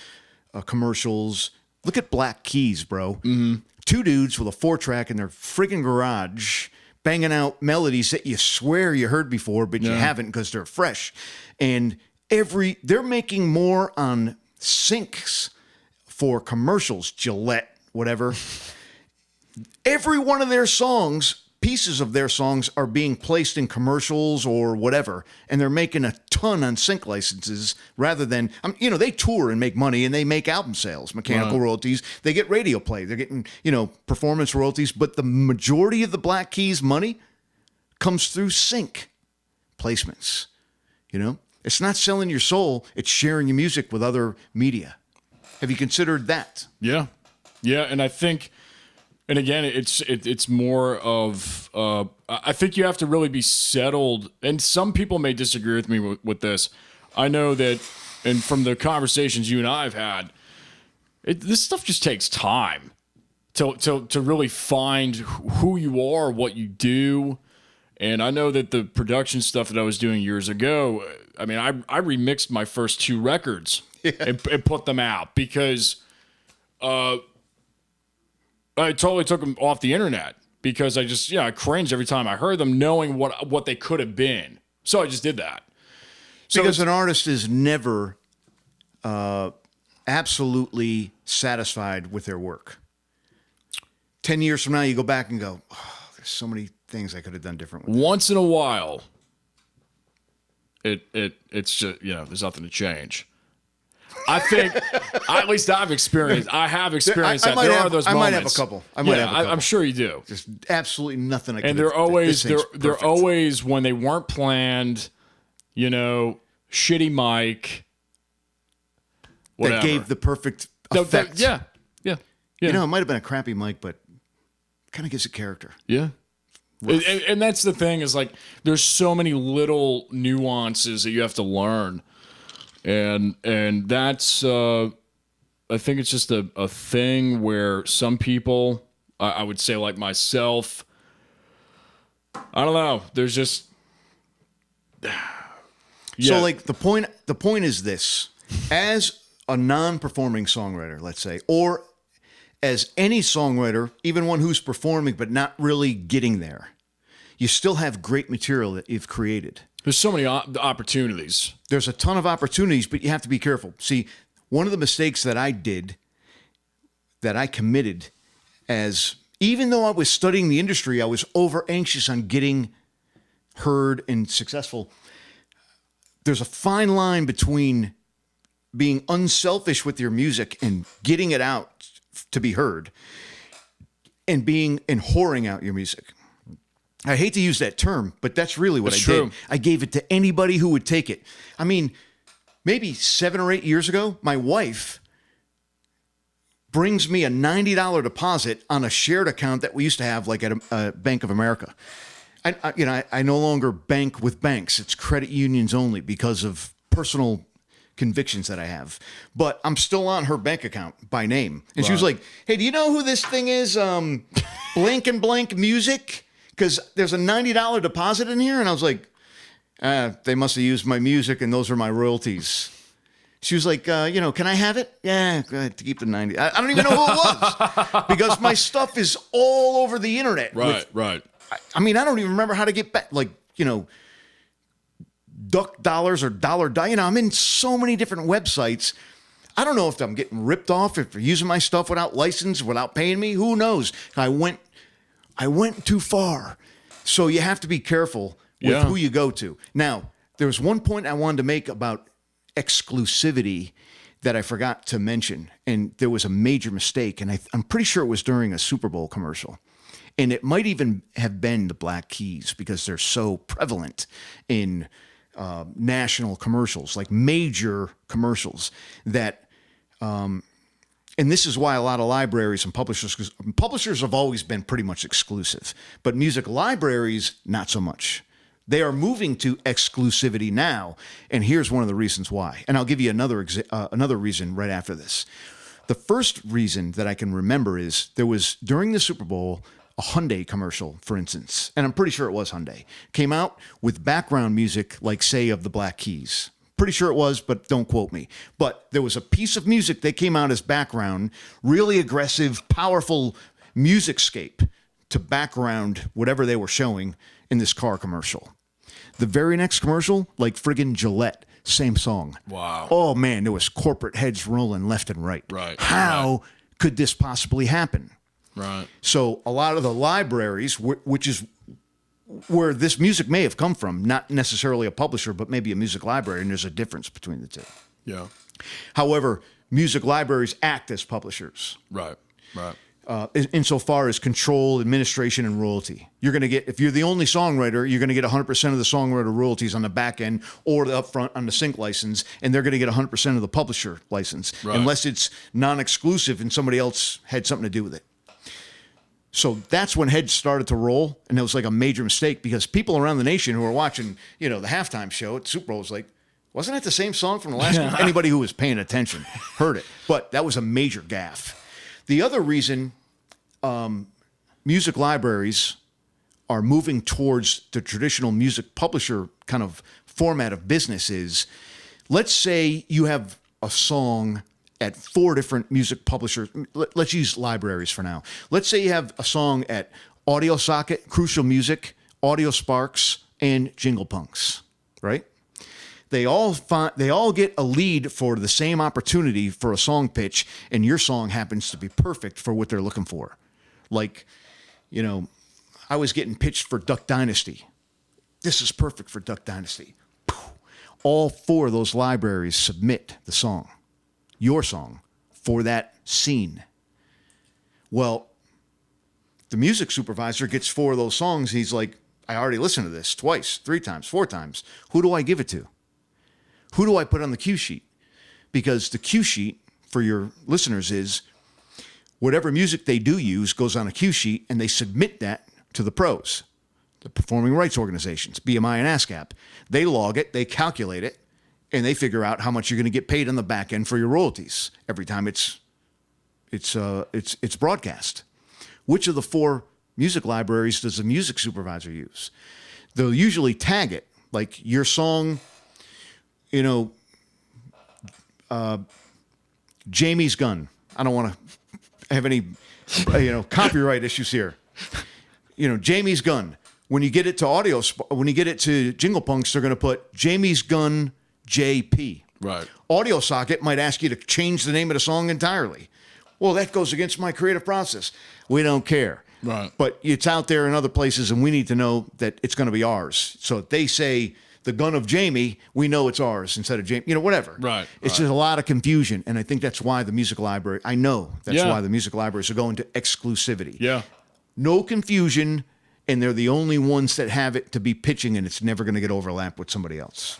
commercials? Look at Black Keys, bro. Mm-hmm. 2 dudes with a 4-track in their friggin' garage banging out melodies that you swear you heard before, but you haven't because they're fresh. And they're making more on syncs for commercials, Gillette, whatever. Every one of their songs, pieces of their songs, are being placed in commercials or whatever, and they're making a ton on sync licenses rather than, they tour and make money, and they make album sales, mechanical royalties. They get radio play. They're getting, performance royalties, but the majority of the Black Keys money comes through sync placements. It's not selling your soul. It's sharing your music with other media. Have you considered that? Yeah. Yeah, and I think... And again, it's more of I think you have to really be settled. And some people may disagree with me with this. I know that, and from the conversations you and I have had, this stuff just takes time to really find who you are, what you do. And I know that the production stuff that I was doing years ago, I mean, I remixed my first 2 records and put them out because. I totally took them off the internet because I cringed every time I heard them, knowing what they could have been. So I just did that. So because an artist is never absolutely satisfied with their work. 10 years from now, you go back and go, oh, there's so many things I could have done differently. Once in a while, it's just, there's nothing to change. I think, at least I have experienced that. There are those moments. I might have a couple. I'm sure you do. Just absolutely nothing I can do. And they're always when they weren't planned, shitty mic, whatever. That gave the perfect effect. Yeah. It might have been a crappy mic, but kind of gives it character. Yeah. And that's the thing is like, there's so many little nuances that you have to learn. And that's, I think it's just a thing where some people, I would say like myself, I don't know. There's just, So like the point is this, as a non-performing songwriter, let's say, or as any songwriter, even one who's performing but not really getting there, you still have great material that you've created. There's so many opportunities. There's a ton of opportunities, but you have to be careful. See, one of the mistakes that I did, that I committed, as even though I was studying the industry, I was over anxious on getting heard and successful. There's a fine line between being unselfish with your music and getting it out to be heard and whoring out your music. I hate to use that term, but that's really what I did. I gave it to anybody who would take it. I mean, maybe 7 or 8 years ago, my wife brings me a $90 deposit on a shared account that we used to have, like at a Bank of America. I no longer bank with banks. It's credit unions only because of personal convictions that I have. But I'm still on her bank account by name. And she was like, hey, do you know who this thing is? Blank and Blank Music? Because there's a $90 deposit in here. And I was like, they must have used my music and those are my royalties. She was like, can I have it? Yeah, go ahead, to keep the 90. I don't even know who it was because my stuff is all over the internet. Right. I mean, I don't even remember how to get back, Duck Dollars or Dollar. I'm in so many different websites. I don't know if I'm getting ripped off, if they're using my stuff without license, without paying me. Who knows? I went too far. So you have to be careful with who you go to. Now, there's one point I wanted to make about exclusivity that I forgot to mention. And there was a major mistake. And I'm pretty sure it was during a Super Bowl commercial. And it might even have been the Black Keys because they're so prevalent in national commercials, like major commercials that, and this is why a lot of libraries and publishers, because publishers have always been pretty much exclusive, but music libraries, not so much. They are moving to exclusivity now, and here's one of the reasons why. And I'll give you another reason right after this. The first reason that I can remember is there was, during the Super Bowl, a Hyundai commercial, for instance, and I'm pretty sure it was Hyundai, came out with background music like, say, of the Black Keys. Pretty sure it was, but don't quote me. But there was a piece of music that came out as background, really aggressive, powerful musicscape to background whatever they were showing in this car commercial. The very next commercial, like friggin' Gillette, same song. Wow. Oh, man, there was corporate heads rolling left and right. Right. How could this possibly happen? Right. So a lot of the libraries, which is where this music may have come from, not necessarily a publisher, but maybe a music library, and there's a difference between the two. Yeah. However, music libraries act as publishers. Right. Insofar as control, administration, and royalty. You're going to get, if you're the only songwriter, you're going to get 100% of the songwriter royalties on the back end or the upfront on the sync license, and they're going to get 100% of the publisher license, unless it's non-exclusive and somebody else had something to do with it. So that's when heads started to roll, and it was like a major mistake because people around the nation who were watching, the halftime show at Super Bowl was like, wasn't that the same song from the last one? Anybody who was paying attention heard it. But that was a major gaffe. The other reason music libraries are moving towards the traditional music publisher kind of format of business is, let's say you have a song at 4 different music publishers. Let's use libraries for now. Let's say you have a song at Audio Socket, Crucial Music, Audio Sparks, and Jingle Punks, right? They all get a lead for the same opportunity for a song pitch, and your song happens to be perfect for what they're looking for. Like, I was getting pitched for Duck Dynasty. This is perfect for Duck Dynasty. All 4 of those libraries submit the song, your song, for that scene. Well, the music supervisor gets 4 of those songs. He's like, I already listened to this twice, 3 times, 4 times. Who do I give it to? Who do I put on the cue sheet? Because the cue sheet for your listeners is whatever music they do use goes on a cue sheet, and they submit that to the pros, the performing rights organizations, BMI and ASCAP. They log it, they calculate it, and they figure out how much you're going to get paid on the back end for your royalties every time it's broadcast. Which of the 4 music libraries does the music supervisor use? They'll usually tag it, like your song, Jamie's gun. I don't want to have any, copyright issues here. Jamie's gun. When you get it to when you get it to Jingle Punks, they're going to put Jamie's gun JP. Right. Audio Socket might ask you to change the name of the song entirely. Well, that goes against my creative process. We don't care. Right. But it's out there in other places, and we need to know that it's going to be ours. So if they say the gun of Jamie, we know it's ours instead of Jamie, whatever. Right. It's just a lot of confusion, and I think that's why the music library, why the music libraries are going to exclusivity. Yeah. No confusion, and they're the only ones that have it to be pitching, and it's never going to get overlapped with somebody else.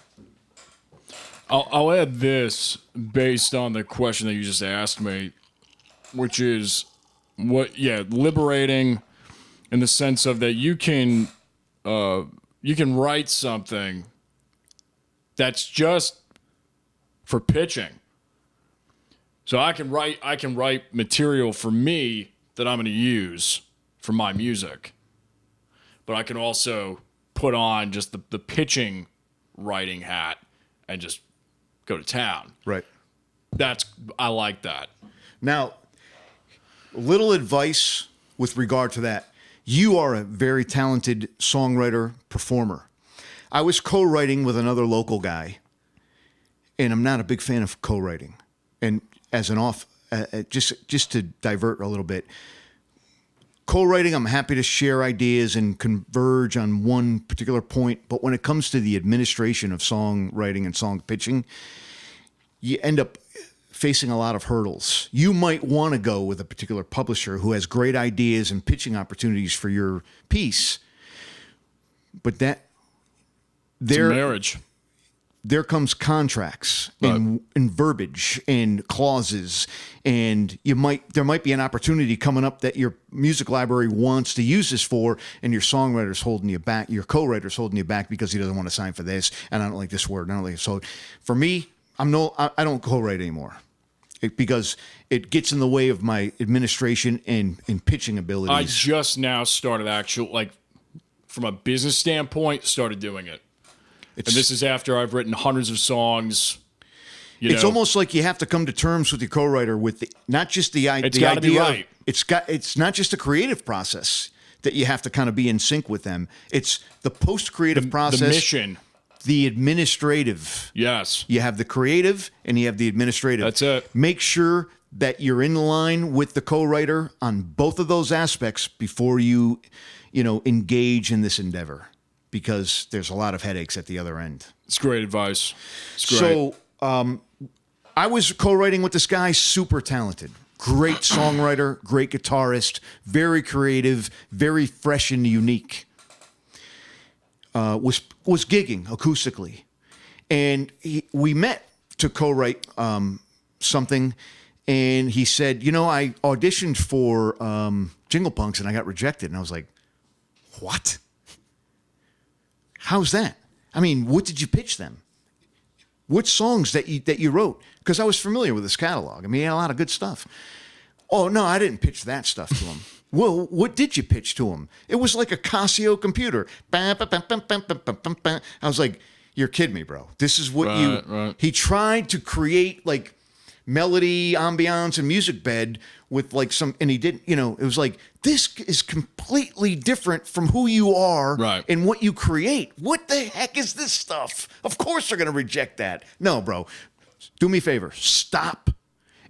I'll add this based on the question that you just asked me, which is liberating in the sense of that you can write something that's just for pitching. So I can write material for me that I'm going to use for my music. But I can also put on just the pitching writing hat and just go to town. Right. I like that. Now, little advice with regard to that. You are a very talented songwriter, performer. I was co-writing with another local guy, and I'm not a big fan of co-writing. And as just to divert a little bit, co-writing, I'm happy to share ideas and converge on one particular point. But when it comes to the administration of songwriting and song pitching, you end up facing a lot of hurdles. You might want to go with a particular publisher who has great ideas and pitching opportunities for your piece, but It's a marriage. There comes contracts and verbiage and clauses, and there might be an opportunity coming up that your music library wants to use this for, and your songwriter's holding you back, your co-writer's holding you back because he doesn't want to sign for this, and I don't like this word, and I don't like it. So for me, I don't co-write anymore. Because it gets in the way of my administration and pitching abilities. I just now started from a business standpoint, started doing it. And this is after I've written hundreds of songs. It's almost like you have to come to terms with your co-writer with not just the idea. It's got to be right. It's not just a creative process that you have to kind of be in sync with them. It's the post-creative process. The mission. The administrative. Yes. You have the creative and you have the administrative. That's it. Make sure that you're in line with the co-writer on both of those aspects before you engage in this endeavor, because there's a lot of headaches at the other end. It's great advice. It's great. So I was co-writing with this guy, super talented, great songwriter, great guitarist, very creative, very fresh and unique. Was gigging acoustically, and we met to co-write something, and he said, I auditioned for Jingle Punks and I got rejected, and I was like, what? How's that? I mean, what did you pitch them? What songs that you wrote? Because I was familiar with his catalog. I mean, he had a lot of good stuff. Oh, no, I didn't pitch that stuff to him. Well, what did you pitch to him? It was like a Casio computer. I was like, you're kidding me, bro. This is what Right. He tried to create like melody, ambiance, and music bed with like and he didn't, it was like, this is completely different from who you are and what you create. What the heck is this stuff? Of course they're going to reject that. No, bro. Do me a favor. Stop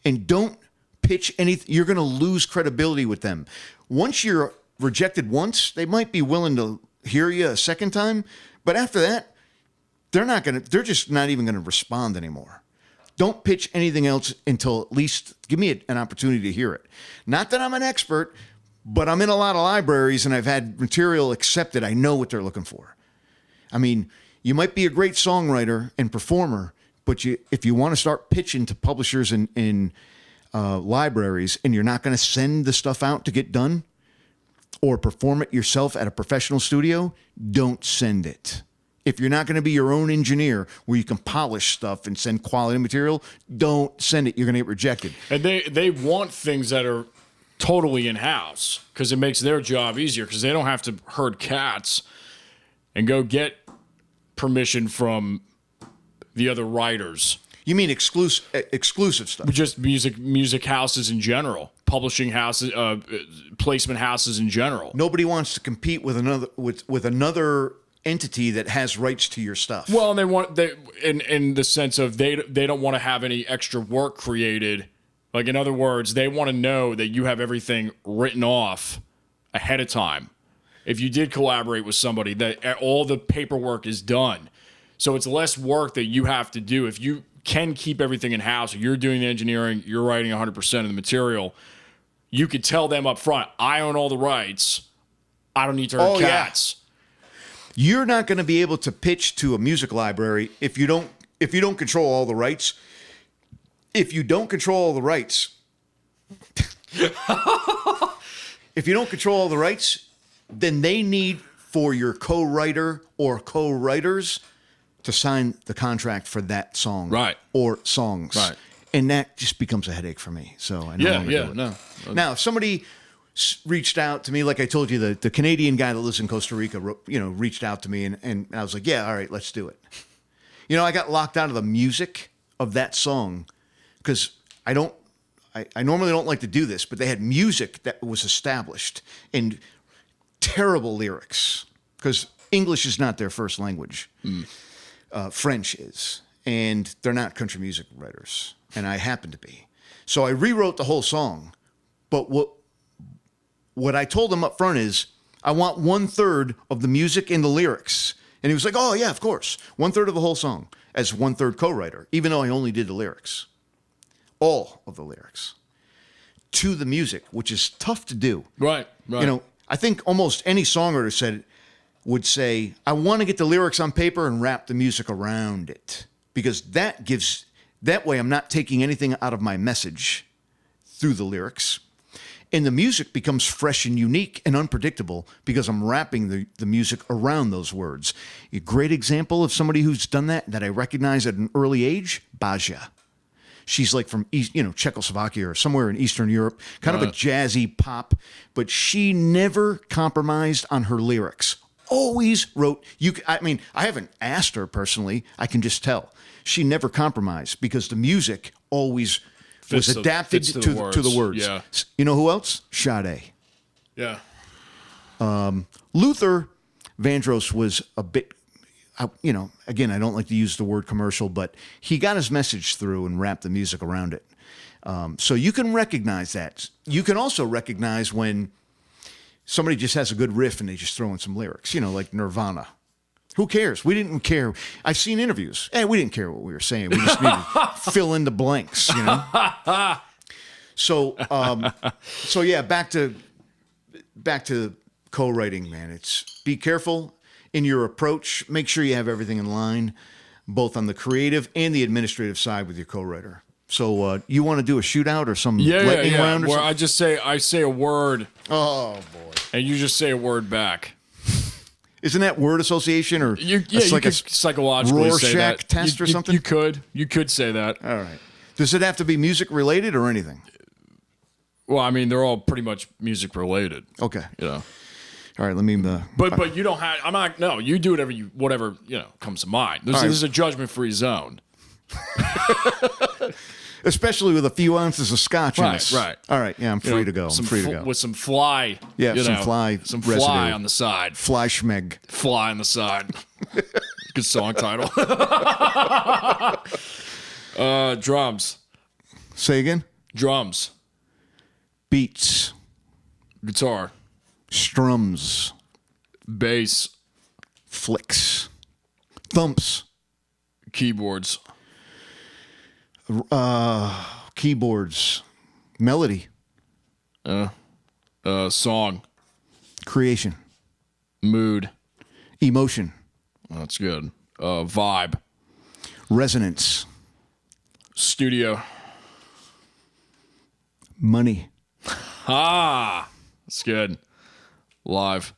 and don't pitch anything. You're going to lose credibility with them. Once you're rejected once, they might be willing to hear you a second time, but after that, they're just not even going to respond anymore. Don't pitch anything else until at least give me an opportunity to hear it. Not that I'm an expert, but I'm in a lot of libraries and I've had material accepted. I know what they're looking for. I mean, you might be a great songwriter and performer, but if you want to start pitching to publishers in libraries, and you're not going to send the stuff out to get done or perform it yourself at a professional studio, don't send it. If you're not going to be your own engineer where you can polish stuff and send quality material, don't send it. You're going to get rejected. And they want things that are totally in-house because it makes their job easier because they don't have to herd cats and go get permission from the other writers. You mean exclusive stuff? Just music houses in general, publishing houses, placement houses in general. Nobody wants to compete with another entity that has rights to your stuff. Well, and they in the sense of they don't want to have any extra work created. Like, in other words, they want to know that you have everything written off ahead of time. If you did collaborate with somebody, that all the paperwork is done. So it's less work that you have to do. If you can keep everything in-house, you're doing the engineering, you're writing 100% of the material, you could tell them up front, I own all the rights. I don't need to hurt cats. Yeah. You're not going to be able to pitch to a music library if you don't control all the rights. If you don't control all the rights, then they need for your co-writer or co-writers to sign the contract for that song, right, or songs, right, and that just becomes a headache for me. So I no longer do it. No. Now, if somebody reached out to me, like I told you, the Canadian guy that lives in Costa Rica, reached out to me, and I was like, yeah, all right, let's do it. I got locked out of the music of that song because I normally don't like to do this, but they had music that was established and terrible lyrics because English is not their first language. French is, and they're not country music writers, and I happen to be. So I rewrote the whole song, but what I told him up front is I want 1/3 of the music and the lyrics, and he was like, "Oh yeah, of course, 1/3 of the whole song as 1/3 co-writer," even though I only did the lyrics, all of the lyrics to the music, which is tough to do. Right. I think almost any songwriter would say, I want to get the lyrics on paper and wrap the music around it. Because that way I'm not taking anything out of my message through the lyrics. And the music becomes fresh and unique and unpredictable because I'm wrapping the music around those words. A great example of somebody who's done that I recognize at an early age, Baja. She's like from Czechoslovakia or somewhere in Eastern Europe, kind of a jazzy pop, but she never compromised on her lyrics. Always wrote, I haven't asked her personally, I can just tell. She never compromised because the music always was adapted to the words. Yeah. You know who else? Sade. Yeah. Luther Vandross was a bit, again, I don't like to use the word commercial, but he got his message through and wrapped the music around it. So you can recognize that. You can also recognize when somebody just has a good riff and they just throw in some lyrics, like Nirvana. Who cares? We didn't care. I've seen interviews. We didn't care what we were saying. We just needed to fill in the blanks, So yeah, back to co-writing, man. It's be careful in your approach. Make sure you have everything in line, both on the creative and the administrative side with your co-writer. So you want to do a shootout or some lightning round or where something? I say a word. Oh boy! And you just say a word back. Isn't that word association or you could psychologically say that test or something? You could say that. All right. Does it have to be music related or anything? Well, I mean, they're all pretty much music related. Okay. All right. Let me. But you don't have. I'm not. No, you do whatever comes to mind. This is a judgment-free zone. Especially with a few ounces of scotch in this. Right. All right. Yeah, I'm free to go. I'm free to go. With some fly. Yeah, some fly residue. Fly on the side. Fly schmeg. Fly on the side. Good song title. Drums. Say again? Drums. Beats. Guitar. Strums. Bass. Flicks. Thumps. Keyboards. Keyboards. Melody. Song. Creation. Mood. Emotion. That's good. Vibe. Resonance. Studio. Money. That's good. Live.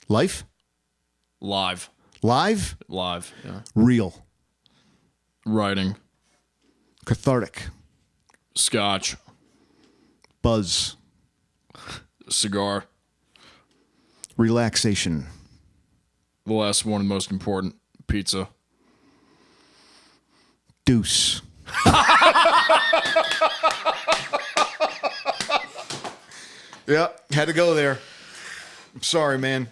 Life? Live. Live? Live, yeah. Real. Writing. Cathartic. Scotch. Buzz. Cigar. Relaxation. The last one, most important. Pizza. Deuce. Yeah, had to go there. I'm sorry, man.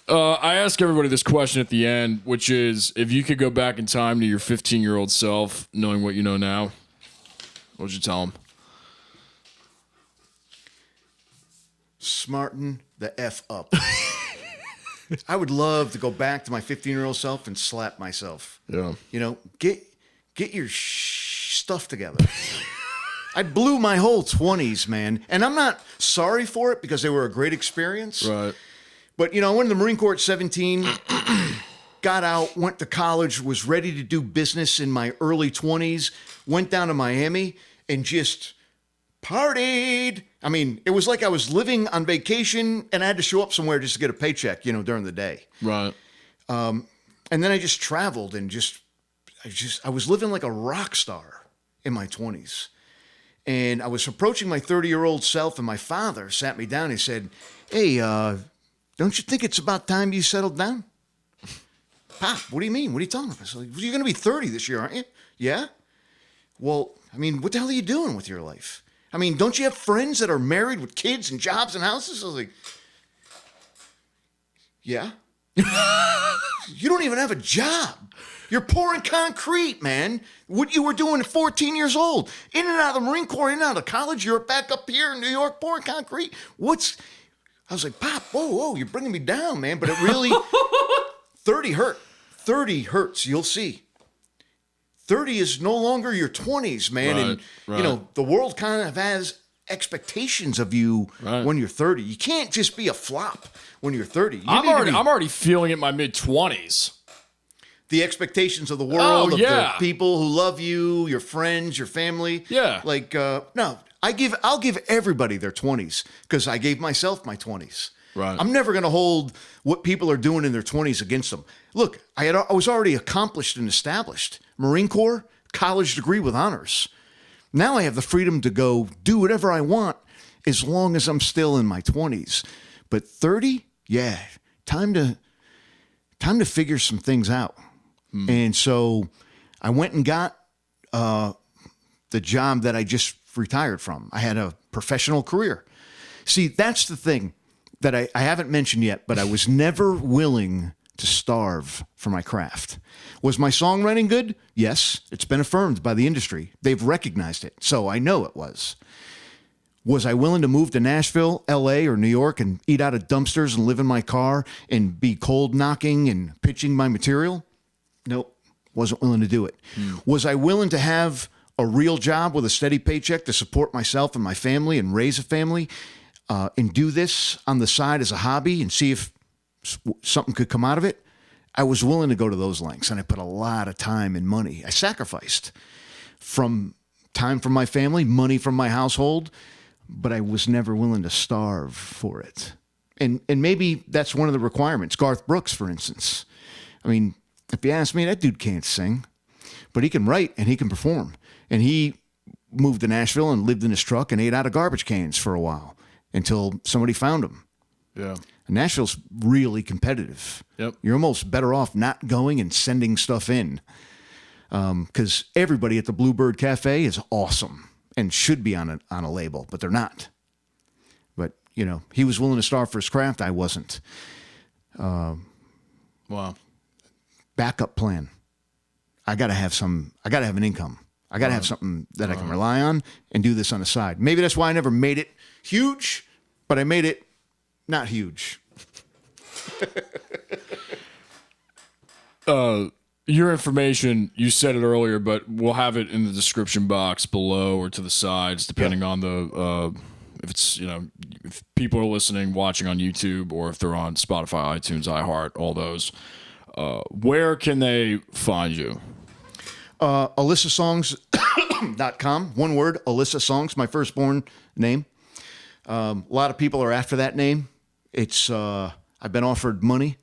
I ask everybody this question at the end, which is, if you could go back in time to your 15-year-old self, knowing what you know now, what would you tell him? Smarten the F up. I would love to go back to my 15-year-old self and slap myself. Yeah. You know, get your stuff together. I blew my whole 20s, man. And I'm not sorry for it because they were a great experience. Right. But, you know, I went in the Marine Corps at 17, got out, went to college, was ready to do business in my early 20s, went down to Miami and just partied. I mean, it was like I was living on vacation and I had to show up somewhere just to get a paycheck, you know, during the day. Right. And then I just traveled and I was living like a rock star in my 20s. And I was approaching my 30-year-old self, and my father sat me down and he said, "Hey, don't you think it's about time you settled down?" "Pop, what do you mean? What are you talking about?" I said, "You're going to be 30 this year, aren't you?" "Yeah." "Well, I mean, what the hell are you doing with your life? I mean, don't you have friends that are married with kids and jobs and houses?" I was like, "Yeah." "You don't even have a job. You're pouring concrete, man. What you were doing at 14 years old. In and out of the Marine Corps, in and out of college, you're back up here in New York pouring concrete. I was like, "Pop, whoa, you're bringing me down, man." But it really, 30 hurt. 30 hurts, you'll see. 30 is no longer your 20s, man. Right, and, right. you know, the world kind of has expectations of you when you're 30. You can't just be a flop when you're 30. I'm already feeling it in my mid-20s. The expectations of the world, yeah. of the people who love you, your friends, your family. Yeah. Like, no, I'll give everybody their 20s because I gave myself my 20s. Right. I'm never going to hold what people are doing in their 20s against them. Look, I was already accomplished and established. Marine Corps, college degree with honors. Now I have the freedom to go do whatever I want as long as I'm still in my 20s. But 30, yeah, time to figure some things out. And so I went and got the job that I just retired from. I had a professional career. See, that's the thing that I haven't mentioned yet, but I was never willing to starve for my craft. Was my songwriting good? Yes. It's been affirmed by the industry. They've recognized it. So I know it was. Was I willing to move to Nashville, LA, or New York and eat out of dumpsters and live in my car and be cold knocking and pitching my material? Nope. Wasn't willing to do it. Was I willing to have a real job with a steady paycheck to support myself and my family and raise a family and do this on the side as a hobby and see if something could come out of it? I was willing to go to those lengths, and I put a lot of time and money. I sacrificed from time from my family, money from my household, but I was never willing to starve for it. And maybe that's one of the requirements. Garth Brooks, for instance. I mean, if you ask me, that dude can't sing, but he can write and he can perform. And he moved to Nashville and lived in his truck and ate out of garbage cans for a while until somebody found him. Yeah. And Nashville's really competitive. Yep. You're almost better off not going and sending stuff in because everybody at the Bluebird Cafe is awesome and should be on a label, but they're not. But, you know, he was willing to starve for his craft. I wasn't. Wow. Backup plan. I got to have an income. I got to have something that I can rely on and do this on the side. Maybe that's why I never made it huge, but I made it not huge. Your information, you said it earlier, but we'll have it in the description box below or to the sides, depending on the, if it's, you know, if people are listening, watching on YouTube, or if they're on Spotify, iTunes, iHeart, all those. Where can they find you? AlyssaSongs.com. One word, Alyssa Songs, my firstborn name. A lot of people are after that name. It's I've been offered money.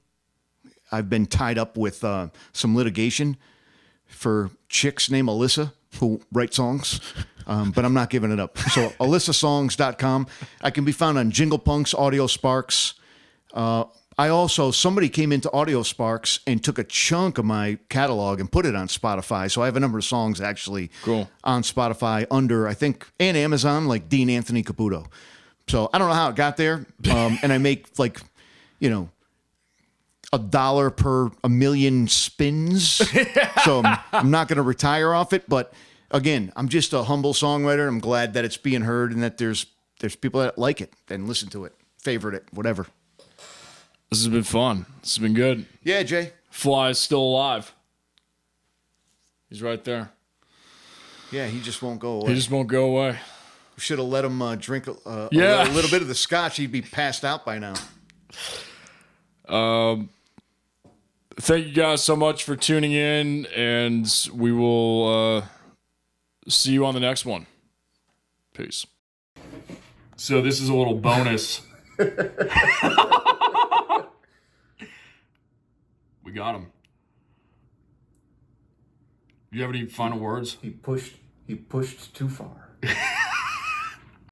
I've been tied up with some litigation for chicks named Alyssa who write songs, but I'm not giving it up. So AlyssaSongs.com. I can be found on Jingle Punks, Audio Sparks. somebody came into Audio Sparks and took a chunk of my catalog and put it on Spotify. So I have a number of songs actually on Spotify under, I think, and Amazon, like Dean Anthony Caputo. So I don't know how it got there. And I make like, $1 per a million spins. So I'm not going to retire off it. But again, I'm just a humble songwriter. I'm glad that it's being heard and that there's people that like it and listen to it, favorite it, whatever. This has been fun. This has been good. Yeah, Jay. Fly is still alive. He's right there. Yeah, he just won't go away. He just won't go away. We should have let him drink a little bit of the scotch. He'd be passed out by now. Thank you guys so much for tuning in, and we will see you on the next one. Peace. So this is a little bonus. We got him. Do you have any final words? He pushed too far.